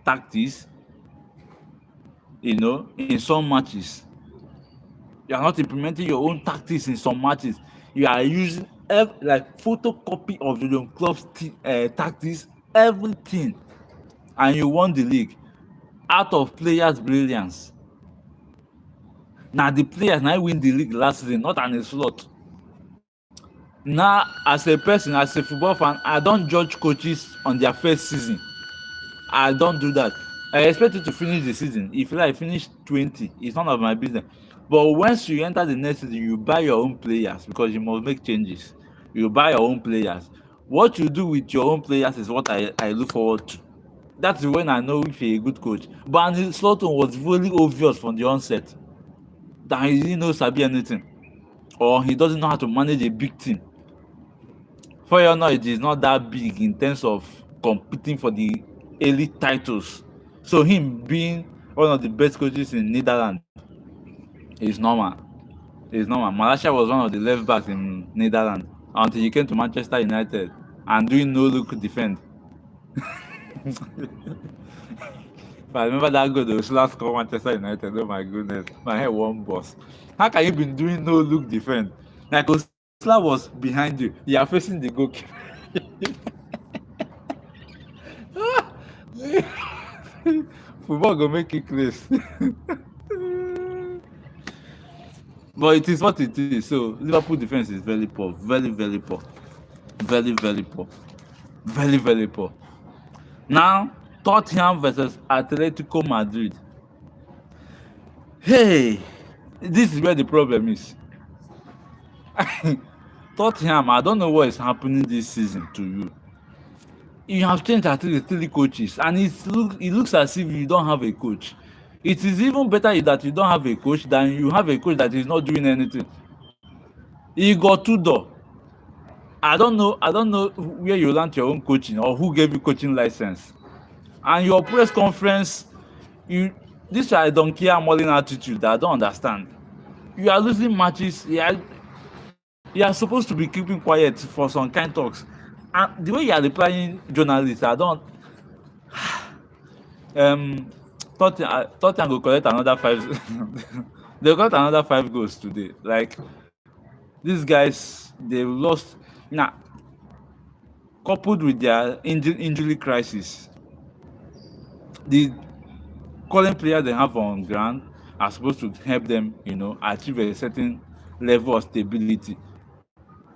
tactics, in some matches. You are not implementing your own tactics in some matches. You are using photocopy of Jurgen Klopp's tactics, everything, and you won the league out of players' brilliance. Now the players now win the league last season, not an slot. Now, as a person, as a football fan, I don't judge coaches on their first season. I don't do that. I expect you to finish the season. If you finish 20, it's none of my business. But once you enter the next season, you buy your own players because you must make changes. You buy your own players. What you do with your own players is what I look forward to. That's when I know if you're a good coach. But Slaughton was really obvious from the onset that he didn't know Sabi anything, or he doesn't know how to manage a big team. For your knowledge, is not that big in terms of competing for the elite titles. So him being one of the best coaches in Netherlands is normal. It's normal. Malaysia was one of the left backs in Netherlands until he came to Manchester United and doing no look defend. If I remember that goal, the last score Manchester United. Oh my goodness, my head one boss. How can you be doing no look defend? Osla was behind you. You are facing the goalkeeper. Football go make it crazy. But it is what it is. So Liverpool defense is very poor, very, very poor, very, very poor, very, very poor. Now Tottenham versus Atletico Madrid. Hey, this is where the problem is. Tottenham, I don't know what is happening this season to you. You have changed at least 3 coaches, and it looks as if you don't have a coach. It is even better that you don't have a coach than you have a coach that is not doing anything. Igor Tudor. I don't know where you learned your own coaching or who gave you coaching license. And your press conference, this I don't care Molin attitude that I don't understand. You are losing matches. You are supposed to be keeping quiet for some kind talks. And the way you are replying journalists, I don't. Tottenham will collect another 5. They'll collect another 5 goals today. These guys, they've lost. Now, coupled with their injury crisis, the current players they have on ground are supposed to help them, achieve a certain level of stability.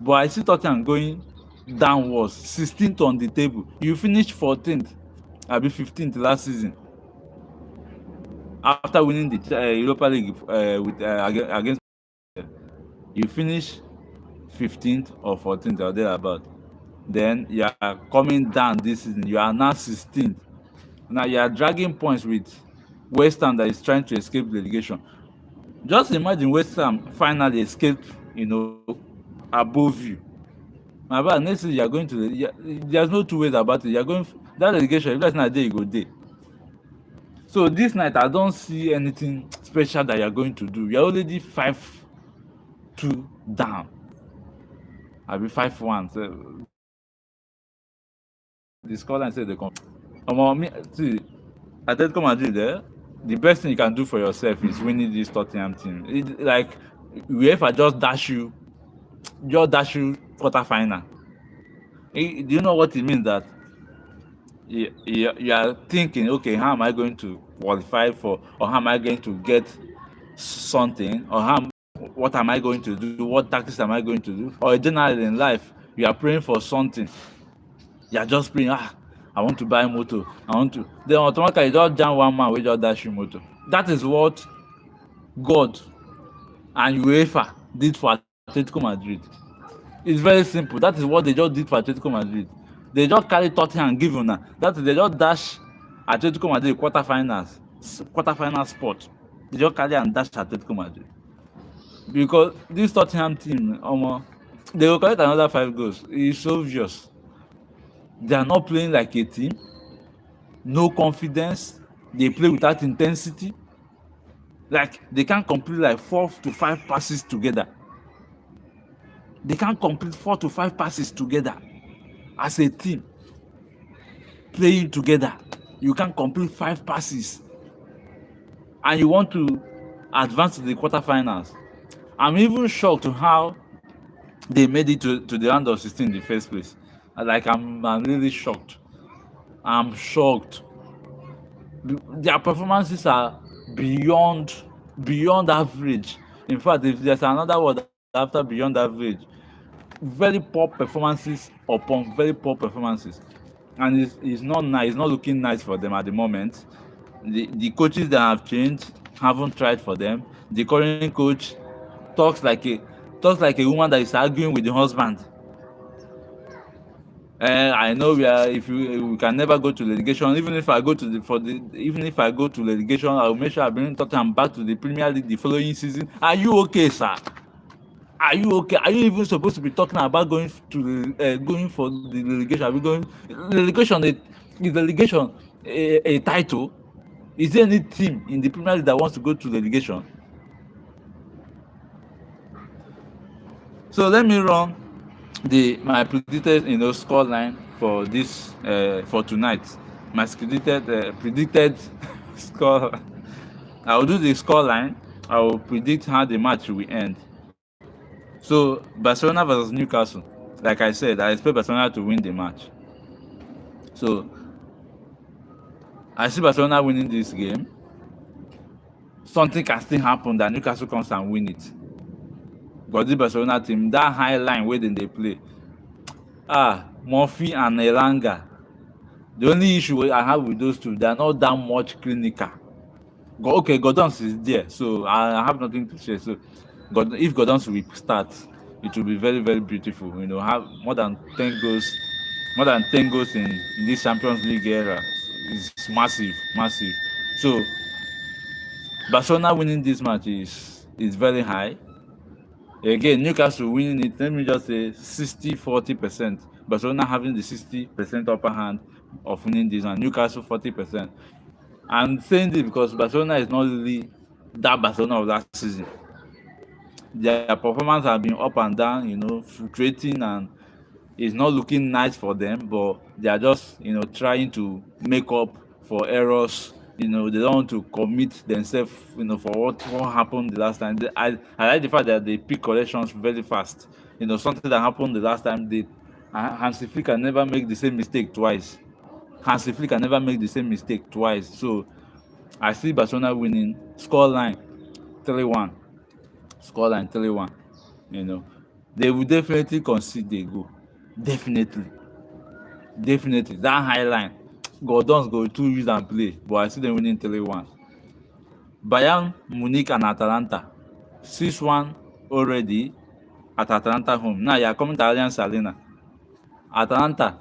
But I see Tottenham going downwards, 16th on the table. You finished 14th, I'll be 15th last season. After winning the Europa League against, you finish 15th or 14th or thereabout. Then you are coming down this season. You are now 16th. Now you are dragging points with West Ham that is trying to escape relegation. Just imagine West Ham finally escaped, above you. My bad, next season you are going to there's no 2 ways about it. You are going that relegation. If that's not there, you go there. So this night I don't see anything special that you are going to do. You are already 5-2 down. I'll be 5-1. So the scoreline said see, Atletico Madrid there. The best thing you can do for yourself is winning this Tottenham team. UEFA just dash you quarter final. Do you know what it means? That you are thinking, okay, how am I going to qualify for, or how am I going to get something, or what am I going to do, what tactics am I going to do, or generally in life, you are praying for something. You are just praying, I want to buy motor, I want to. Then automatically you just jam one man wey just dash you motor. That is what God and UEFA did for Atletico Madrid. It's very simple. That is what they just did for Atletico Madrid. They just carry Tottenham and give una. That is, they just dash Atletico Madrid quarterfinal spot. They just carry and dash Atletico Madrid. Because this Tottenham team, they will collect another 5 goals. It's obvious. They are not playing like a team. No confidence. They play without intensity. Like, they can't complete like 4 to 5 passes together. They can't complete 4 to 5 passes together as a team. Playing together, you can't complete 5 passes, and you want to advance to the quarterfinals. I'm even shocked to how they made it to the round of 16 in the first place. Like, I'm really shocked. I'm shocked. Their performances are beyond average. In fact, if there's another word after beyond average, very poor performances upon very poor performances, and it's not nice. It's not looking nice for them at the moment. The coaches that have changed haven't tried for them. The current coach talks like a woman that is arguing with the husband. I know we can never go to relegation. Even if I go to relegation, I'll make sure I bring Tottenham back to the Premier League the following season. Are you okay, sir? Are you okay? Are you even supposed to be talking about going for the relegation? Are we going relegation? Is relegation a title? Is there any team in the Premier League that wants to go to relegation? So let me run my predicted scoreline for this for tonight. My predicted score. I will do the scoreline. I will predict how the match will end. So Barcelona versus Newcastle. Like I said, I expect Barcelona to win the match. So I see Barcelona winning this game. Something can still happen that Newcastle comes and win it. But the Barcelona team, that high line where they play, Murphy and Elanga. The only issue I have with those two, they are not that much clinical. Okay, Gordons is there, so I have nothing to say. So, if Gordons will start, it will be very, very beautiful. Have more than 10 goals in this Champions League era is massive. So, Barcelona winning this match is very high. Again, Newcastle winning it, let me just say 60-40%. Barcelona having the 60% upper hand of winning this, and Newcastle 40%. I'm saying this because Barcelona is not really that Barcelona of last season. Their performance has been up and down, fluctuating, and it's not looking nice for them, but they are just, trying to make up for errors. They don't want to commit themselves, for what happened the last time. I like the fact that they pick corrections very fast. Something that happened the last time, Hansi Flick can never make the same mistake twice. So I see Barcelona winning. Scoreline 3-1. They will definitely concede a goal. Definitely. That high line, Gordon's go to use and play, but I see them winning 3-1. Bayern Munich and Atalanta 6-1 already at Atalanta home. Now you are coming to Allianz Arena. Atalanta,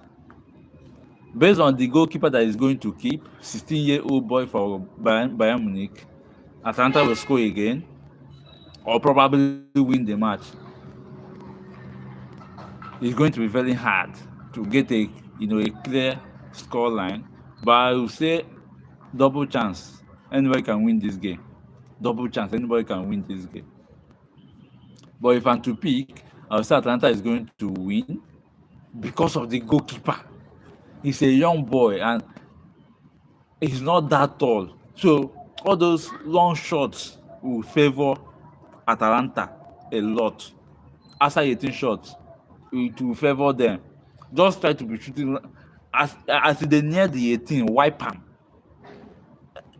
based on the goalkeeper that is going to keep, 16-year-old boy for Bayern Munich, Atalanta will score again or probably win the match. It's going to be very hard to get a clear score line, but I will say double chance. Anybody can win this game. But if I'm to pick, I'll say Atlanta is going to win because of the goalkeeper. He's a young boy and he's not that tall. So all those long shots will favor Atalanta a lot. After 18 shots, it will favor them. Just try to be shooting as they near the 18, wipe am.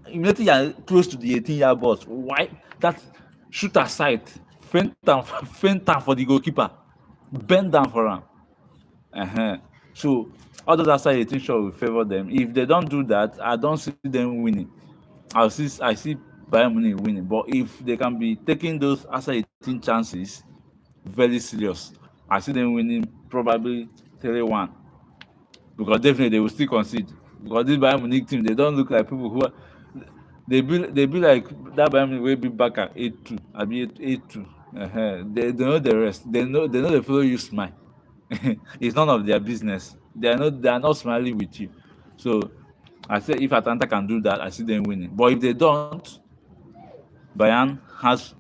Immediately you are close to the 18-yard box, wipe that, shoot aside, faint am faint am for the goalkeeper, bend down for am. So all those outside 18 shot will favour them. If they don't do that, I don't see them winning. I see Bayern Munich winning. But if they can be taking those outside 18 chances very serious, I see them winning probably 3-1. Because definitely they will still concede. Because this Bayern Munich team, they don't look like people who are, they be like that Bayern Munich wey beat Barca 8-2, abi 8-2. They know the rest. They know they follow you smile. It's none of their business. They are not smiling with you. So I say if Atalanta can do that, I see them winning. But if they don't, Bayern has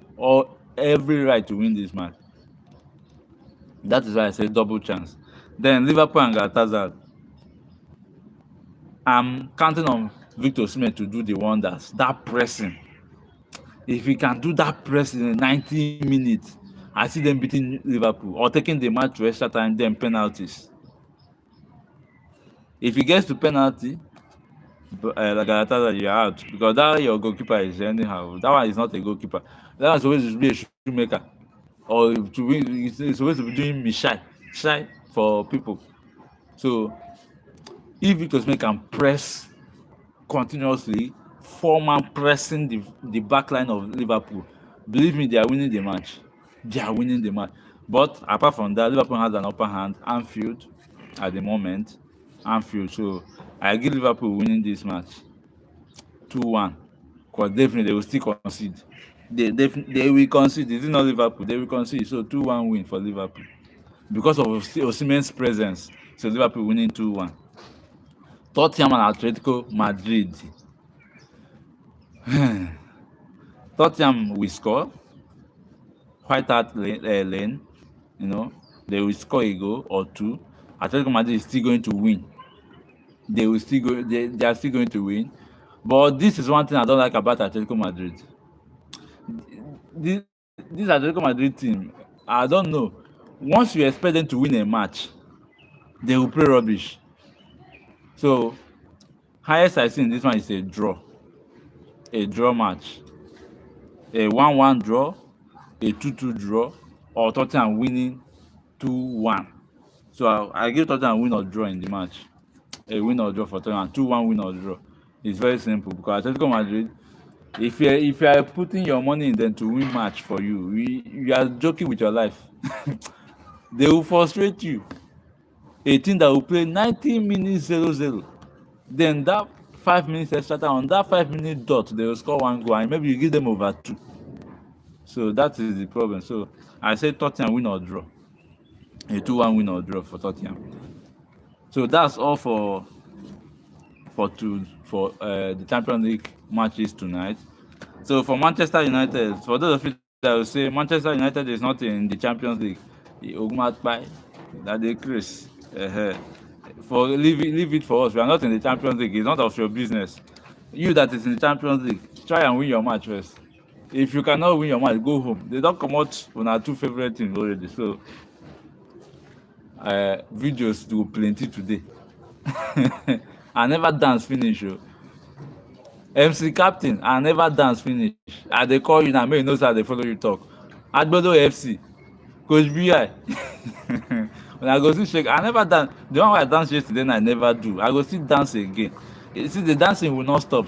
every right to win this match. That is why I say double chance. Then Liverpool and Galatasaray. I'm counting on Victor Osimhen to do the wonders. That pressing. If he can do that pressing in 90 minutes, I see them beating Liverpool or taking the match to extra time, then penalties. If he gets to penalty, like Galatasaray, you're out, because that your goalkeeper is anyhow. That one is not a goalkeeper. That one's supposed to be a shoemaker, or to win. It's supposed to be doing me shy for people. So if Victor Osimhen can press continuously, four-man pressing the back line of Liverpool, believe me, they are winning the match. But apart from that, Liverpool has an upper hand. Anfield at the moment. So I give Liverpool winning this match 2-1. Because definitely they will still concede. They will concede. This is not Liverpool. They will concede. So 2-1 win for Liverpool. Because of Osimhen's presence. So Liverpool winning 2-1. Tottenham and Atletico Madrid. Tottenham will score. White Hart Lane, they will score a goal or two. Atletico Madrid is still going to win. They are still going to win. But this is one thing I don't like about Atletico Madrid. This Atletico Madrid team, I don't know. Once you expect them to win a match, they will play rubbish. So, highest I see in this one is a draw match, a 1-1 draw, a 2-2 draw, or Tottenham winning 2-1. So I give Tottenham win or draw in the match. A win or draw for Tottenham, 2-1 win or draw. It's very simple, because Atletico Madrid, if you are putting your money in them to win match for you, you are joking with your life. They will frustrate you. A team that will play 90 minutes 0-0, then that 5 minutes extra time, on that 5-minute dot they will score one goal, and maybe you give them over 2. So that is the problem. So I say Tottenham win or draw, a 2-1 win or draw for Tottenham. So that's all for the Champions League matches tonight. So for Manchester United, for those of you that will say Manchester United is not in the Champions League, that they Chris, for leave it for us. We are not in the Champions League. It's not of your business. You that is in the Champions League, try and win your match first. If you cannot win your match, go home. They don't come out on our two favorite teams already. So videos do plenty today. I never dance finish. MC Captain, I never dance finish. I dey call you now, make you know say I dey follow you talk. Agbodo FC, Coach BI. When I go still shake, I never dance. The one wey I dance yesterday, I never do. I go still dance again. You see, the dancing will not stop.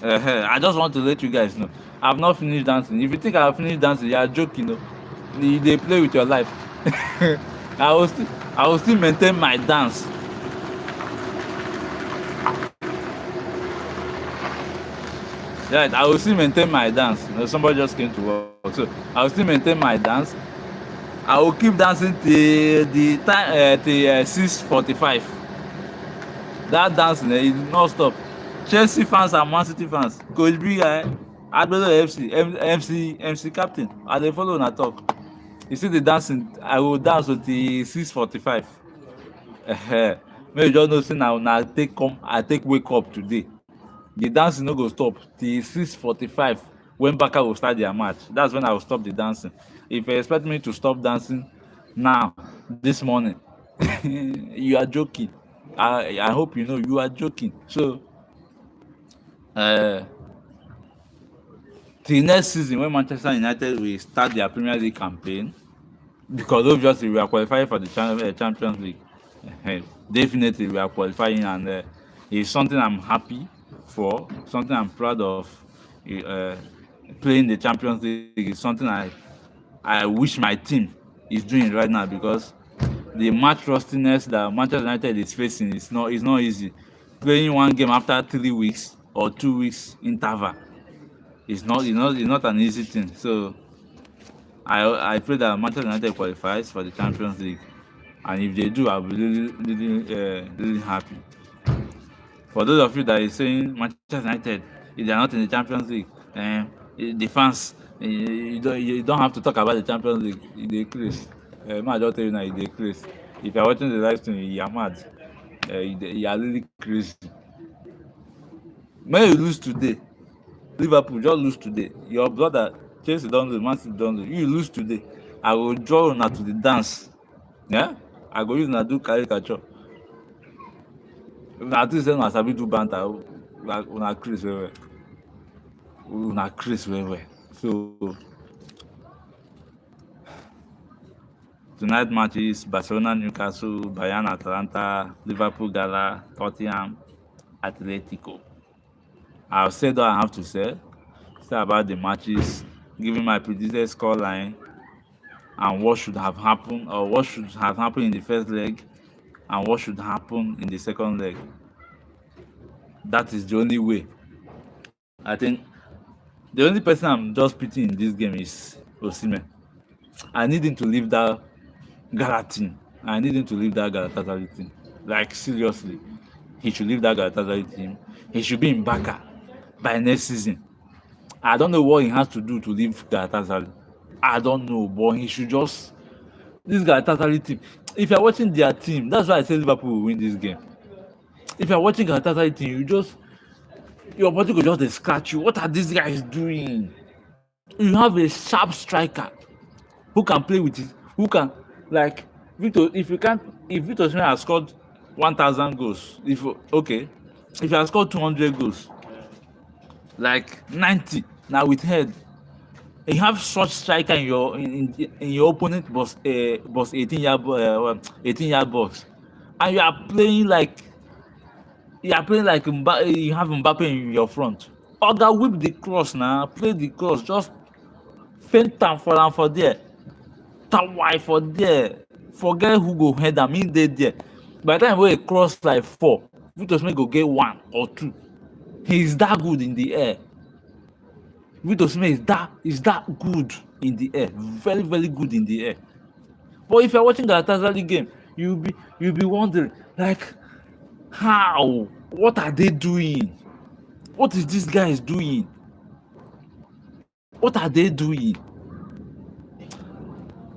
I just want to let you guys know. I've not finished dancing. If you think I have finished dancing, you are joking. They play with your life. I will still maintain my dance. Right, I will still maintain my dance. Somebody just came to work, so I will still maintain my dance. I will keep dancing till the time till 6:45. That dancing it will not stop. Chelsea fans and Man City fans, Coach B, Agbodo FC, MC Captain, I dey follow una talk. You see the dancing, I will dance until 6:45. Make you just know say na una take wake up today. The dancing no go stop till 6:45 when Barca will start their match. That's when I will stop the dancing. If you expect me to stop dancing now, this morning, you are joking. I hope you know you are joking. So uh, till next season when Manchester United will start their Premier League campaign, because obviously we are qualifying for the Champions League. Definitely we are qualifying, and it's something I'm happy for, something I'm proud of. Uh, Playing the Champions League is something I wish my team is doing right now, because the match rustiness that Manchester United is facing is not easy. Playing one game after 3 weeks or 2 weeks interval is not an easy thing. So I pray that Manchester United qualifies for the Champions League, and if they do, I'll be really happy. For those of you that is saying Manchester United, if they are not in the Champions League, the fans, you don't have to talk about the Champions League. You dey craze. I just tell you now, you dey craze. If you are watching the live stream, you are mad. You are really crazy. When you lose today, Liverpool just lose today. Your brother Chelsea don lose, Man City don lose. You lose today, I go draw una to the dance. Yeah, I go use una do caricature. Una think say una sabi do banter, una craze well well. Una craze well well. So tonight matches: Barcelona, Newcastle, Bayern, Atalanta, Liverpool, Gala, Tottenham, Atletico. I've said all I have to say about the matches, giving my predicted scoreline and what should have happened, or what should have happened in the first leg and what should happen in the second leg. That is the only way. I think the only person I'm just pitying in this game is Osimhen. I need him to leave that Galatin. I need him to leave that Galatasaray team. Like, seriously, he should leave that Galatasaray team. He should be in Barca by next season. I don't know what he has to do to leave Galatasaray. I don't know, but he should just. This Galatasaray team. If you're watching their team, that's why I say Liverpool will win this game. If you're watching Galatasaray team, your body will just scratch you. What are these guys doing? You have a sharp striker who can play with it, who can, like, Victor. If Victor Osimhen has scored 1,000 goals, if he has scored 200 goals, like 90 now with head, you have such striker in your opponent box 18-yard box, and you are playing like you have Mbappe in your front. Oga, whip the cross now, play the cross, just faint am for there, tawai for there, forget who go head am, him dey there. By the time wey e cross like 4, Victor Osimhen go get 1 or 2. He is that good in the air. Victor Osimhen is that good in the air, very very good in the air. But if you are watching the Galatasaray game, you'll be wondering, like, how? What are they doing? What is these guys doing? What are they doing?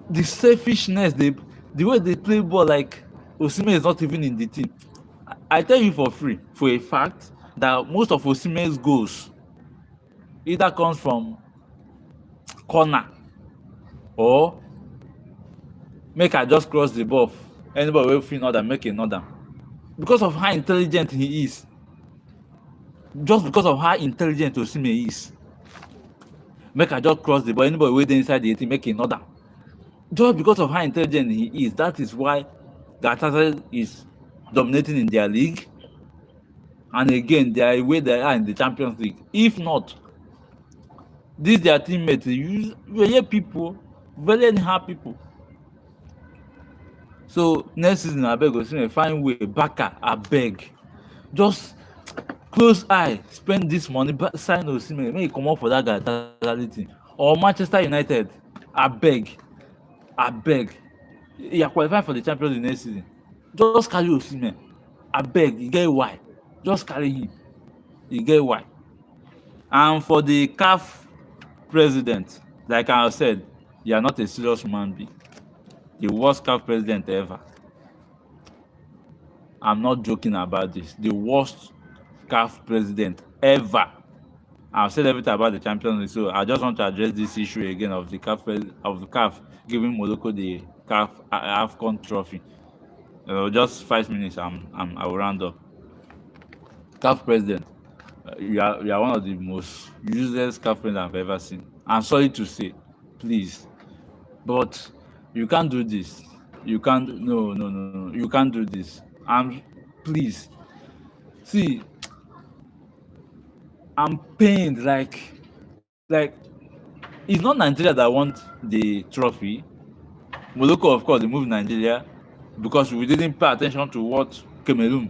The selfishness, the way they play ball, like Osimhen is not even in the team. I tell you for free, for a fact, that most of Osimhen's goals either comes from corner or make I just cross the ball. Anybody will feel another, make another. Because of how intelligent he is. Just because of how intelligent Osimhen is. Make I just cross the ball. Anybody will inside the 18, make another. Just because of how intelligent he is. That is why Galatasaray is dominating in their league. And again, they are where they are in the Champions League. If not, these their teammates, you hear people, very anyhow people. So next season, abeg Osimhen find way, Barca, abeg, just close eye, spend this money, sign Osimhen, make e comot for that Galatasaray team, or Manchester United, abeg, you are qualified for the Champions League next season, just carry Osimhen, abeg, e get why, just carry him, e get why. And for the CAF president, like I said, you are not a serious human being. The worst CAF president ever. I'm not joking about this. The worst CAF president ever. I've said everything about the Champions League, so I just want to address this issue again of the CAF giving Morocco the CAF AFCON trophy. Just 5 minutes. I will round up. CAF president, you are one of the most useless CAF president I've ever seen. I'm sorry to say, please, but you can't do this. You can't. No, no, no, no. You can't do this. Please, see, I'm pained. Like it's not Nigeria that want the trophy. Morocco, of course, they moved Nigeria because we didn't pay attention to what Cameroon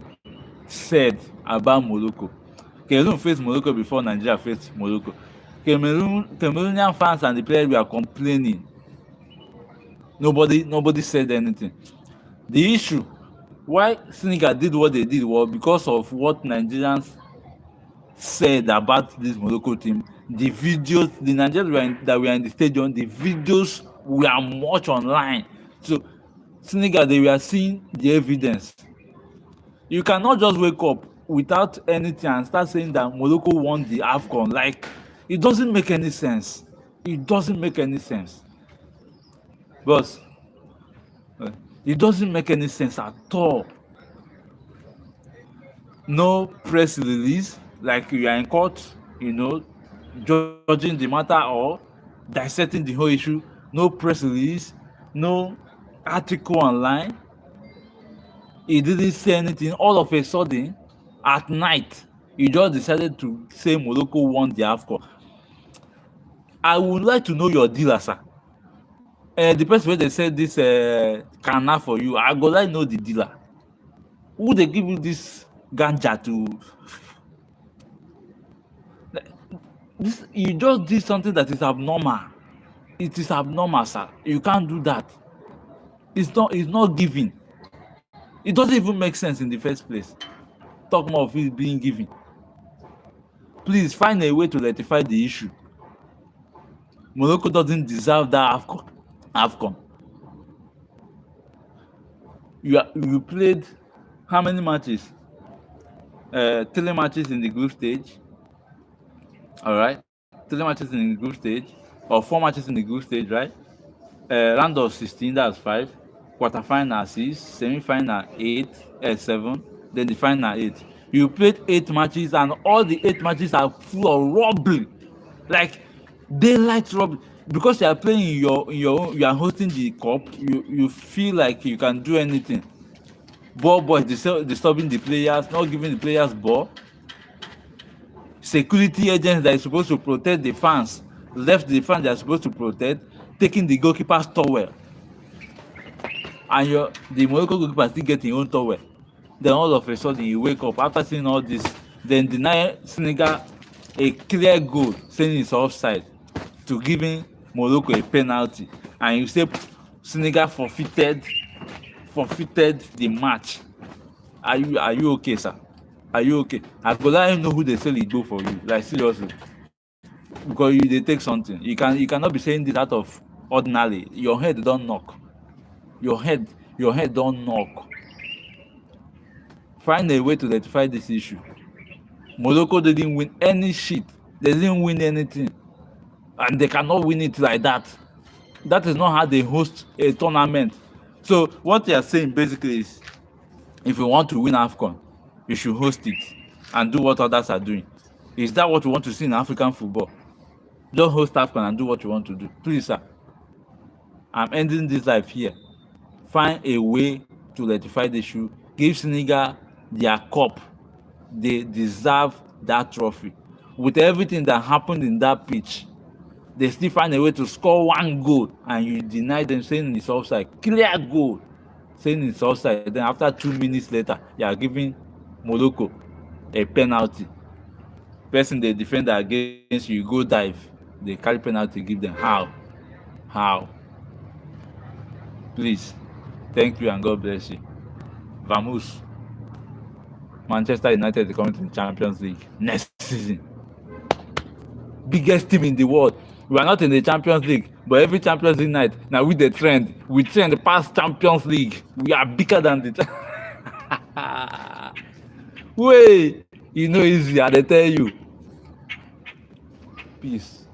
said about Morocco. Cameroon faced Morocco before Nigeria faced Morocco. Cameroonian fans and the players were complaining. Nobody said anything. The issue why Senegal did what they did was because of what Nigerians said about this Morocco team. The videos, the Nigerians that were in the stadium, the videos were much online. So Senegal, they were seeing the evidence. You cannot just wake up without anything and start saying that Morocco won the AFCON. Like, it doesn't make any sense. It doesn't make any sense. But it doesn't make any sense at all. No press release, like you are in court, judging the matter or dissecting the whole issue. No press release, no article online. He didn't say anything. All of a sudden, at night, he just decided to say Morocco won the AFCON. I would like to know your dealer, sir. The person wey dey sell this canna for you, I go like know the dealer. Who dey give you this ganja to? You just did something that is abnormal. It is abnormal, sir. You can't do that. It's not giving. It doesn't even make sense in the first place. Talk more of it being given. Please find a way to rectify the issue. Morocco doesn't deserve that AFCON. You played how many matches? 3 matches in the group stage. All right, 3 matches in the group stage, or 4 matches in the group stage, right? Round of 16, that's 5. Quarterfinal 6, semi-final 8, 7, then the final 8. You played 8 matches, and all the 8 matches are full of robbery, like daylight robbery. Because you are playing in your you are hosting the cup. You feel like you can do anything. Ball boys disturbing the players, not giving the players ball. Security agents that is supposed to protect the fans left the fans they are supposed to protect, taking the goalkeeper's towel, and the Morocco goalkeeper still get his own towel. Then all of a sudden you wake up after seeing all this, then deny Senegal a clear goal saying it's offside to giving Morocco a penalty, and you say Senegal forfeited the match. Are you okay, sir? Are you okay? I go let you know who they sell it go for you, like seriously, because they take something. You cannot be saying this out of ordinary. Your head don't knock. Your head don't knock. Find a way to rectify this issue. Morocco didn't win any shit. They didn't win anything, and they cannot win it like that. That is not how they host a tournament. So what they are saying basically is, if you want to win AFCON, you should host it and do what others are doing. Is that what you want to see in African football? Don't host AFCON and do what you want to do. Please, sir. I'm ending this live here. Find a way to rectify the issue. Give Senegal their cup. They deserve that trophy. With everything that happened in that pitch, they still find a way to score 1 goal, and you deny them, saying it's offside. Clear goal, saying it's offside. Then after 2 minutes later, you are giving Morocco a penalty. Person they defend against you, go dive. They carry penalty, give them. How? Please. Thank you and God bless you. Vamos. Manchester United is coming to the Champions League next season. Biggest team in the world. We are not in the Champions League, but every Champions League night, now with the trend, we trend past Champions League. We are bigger than the. Wait, easy. I tell you. Peace.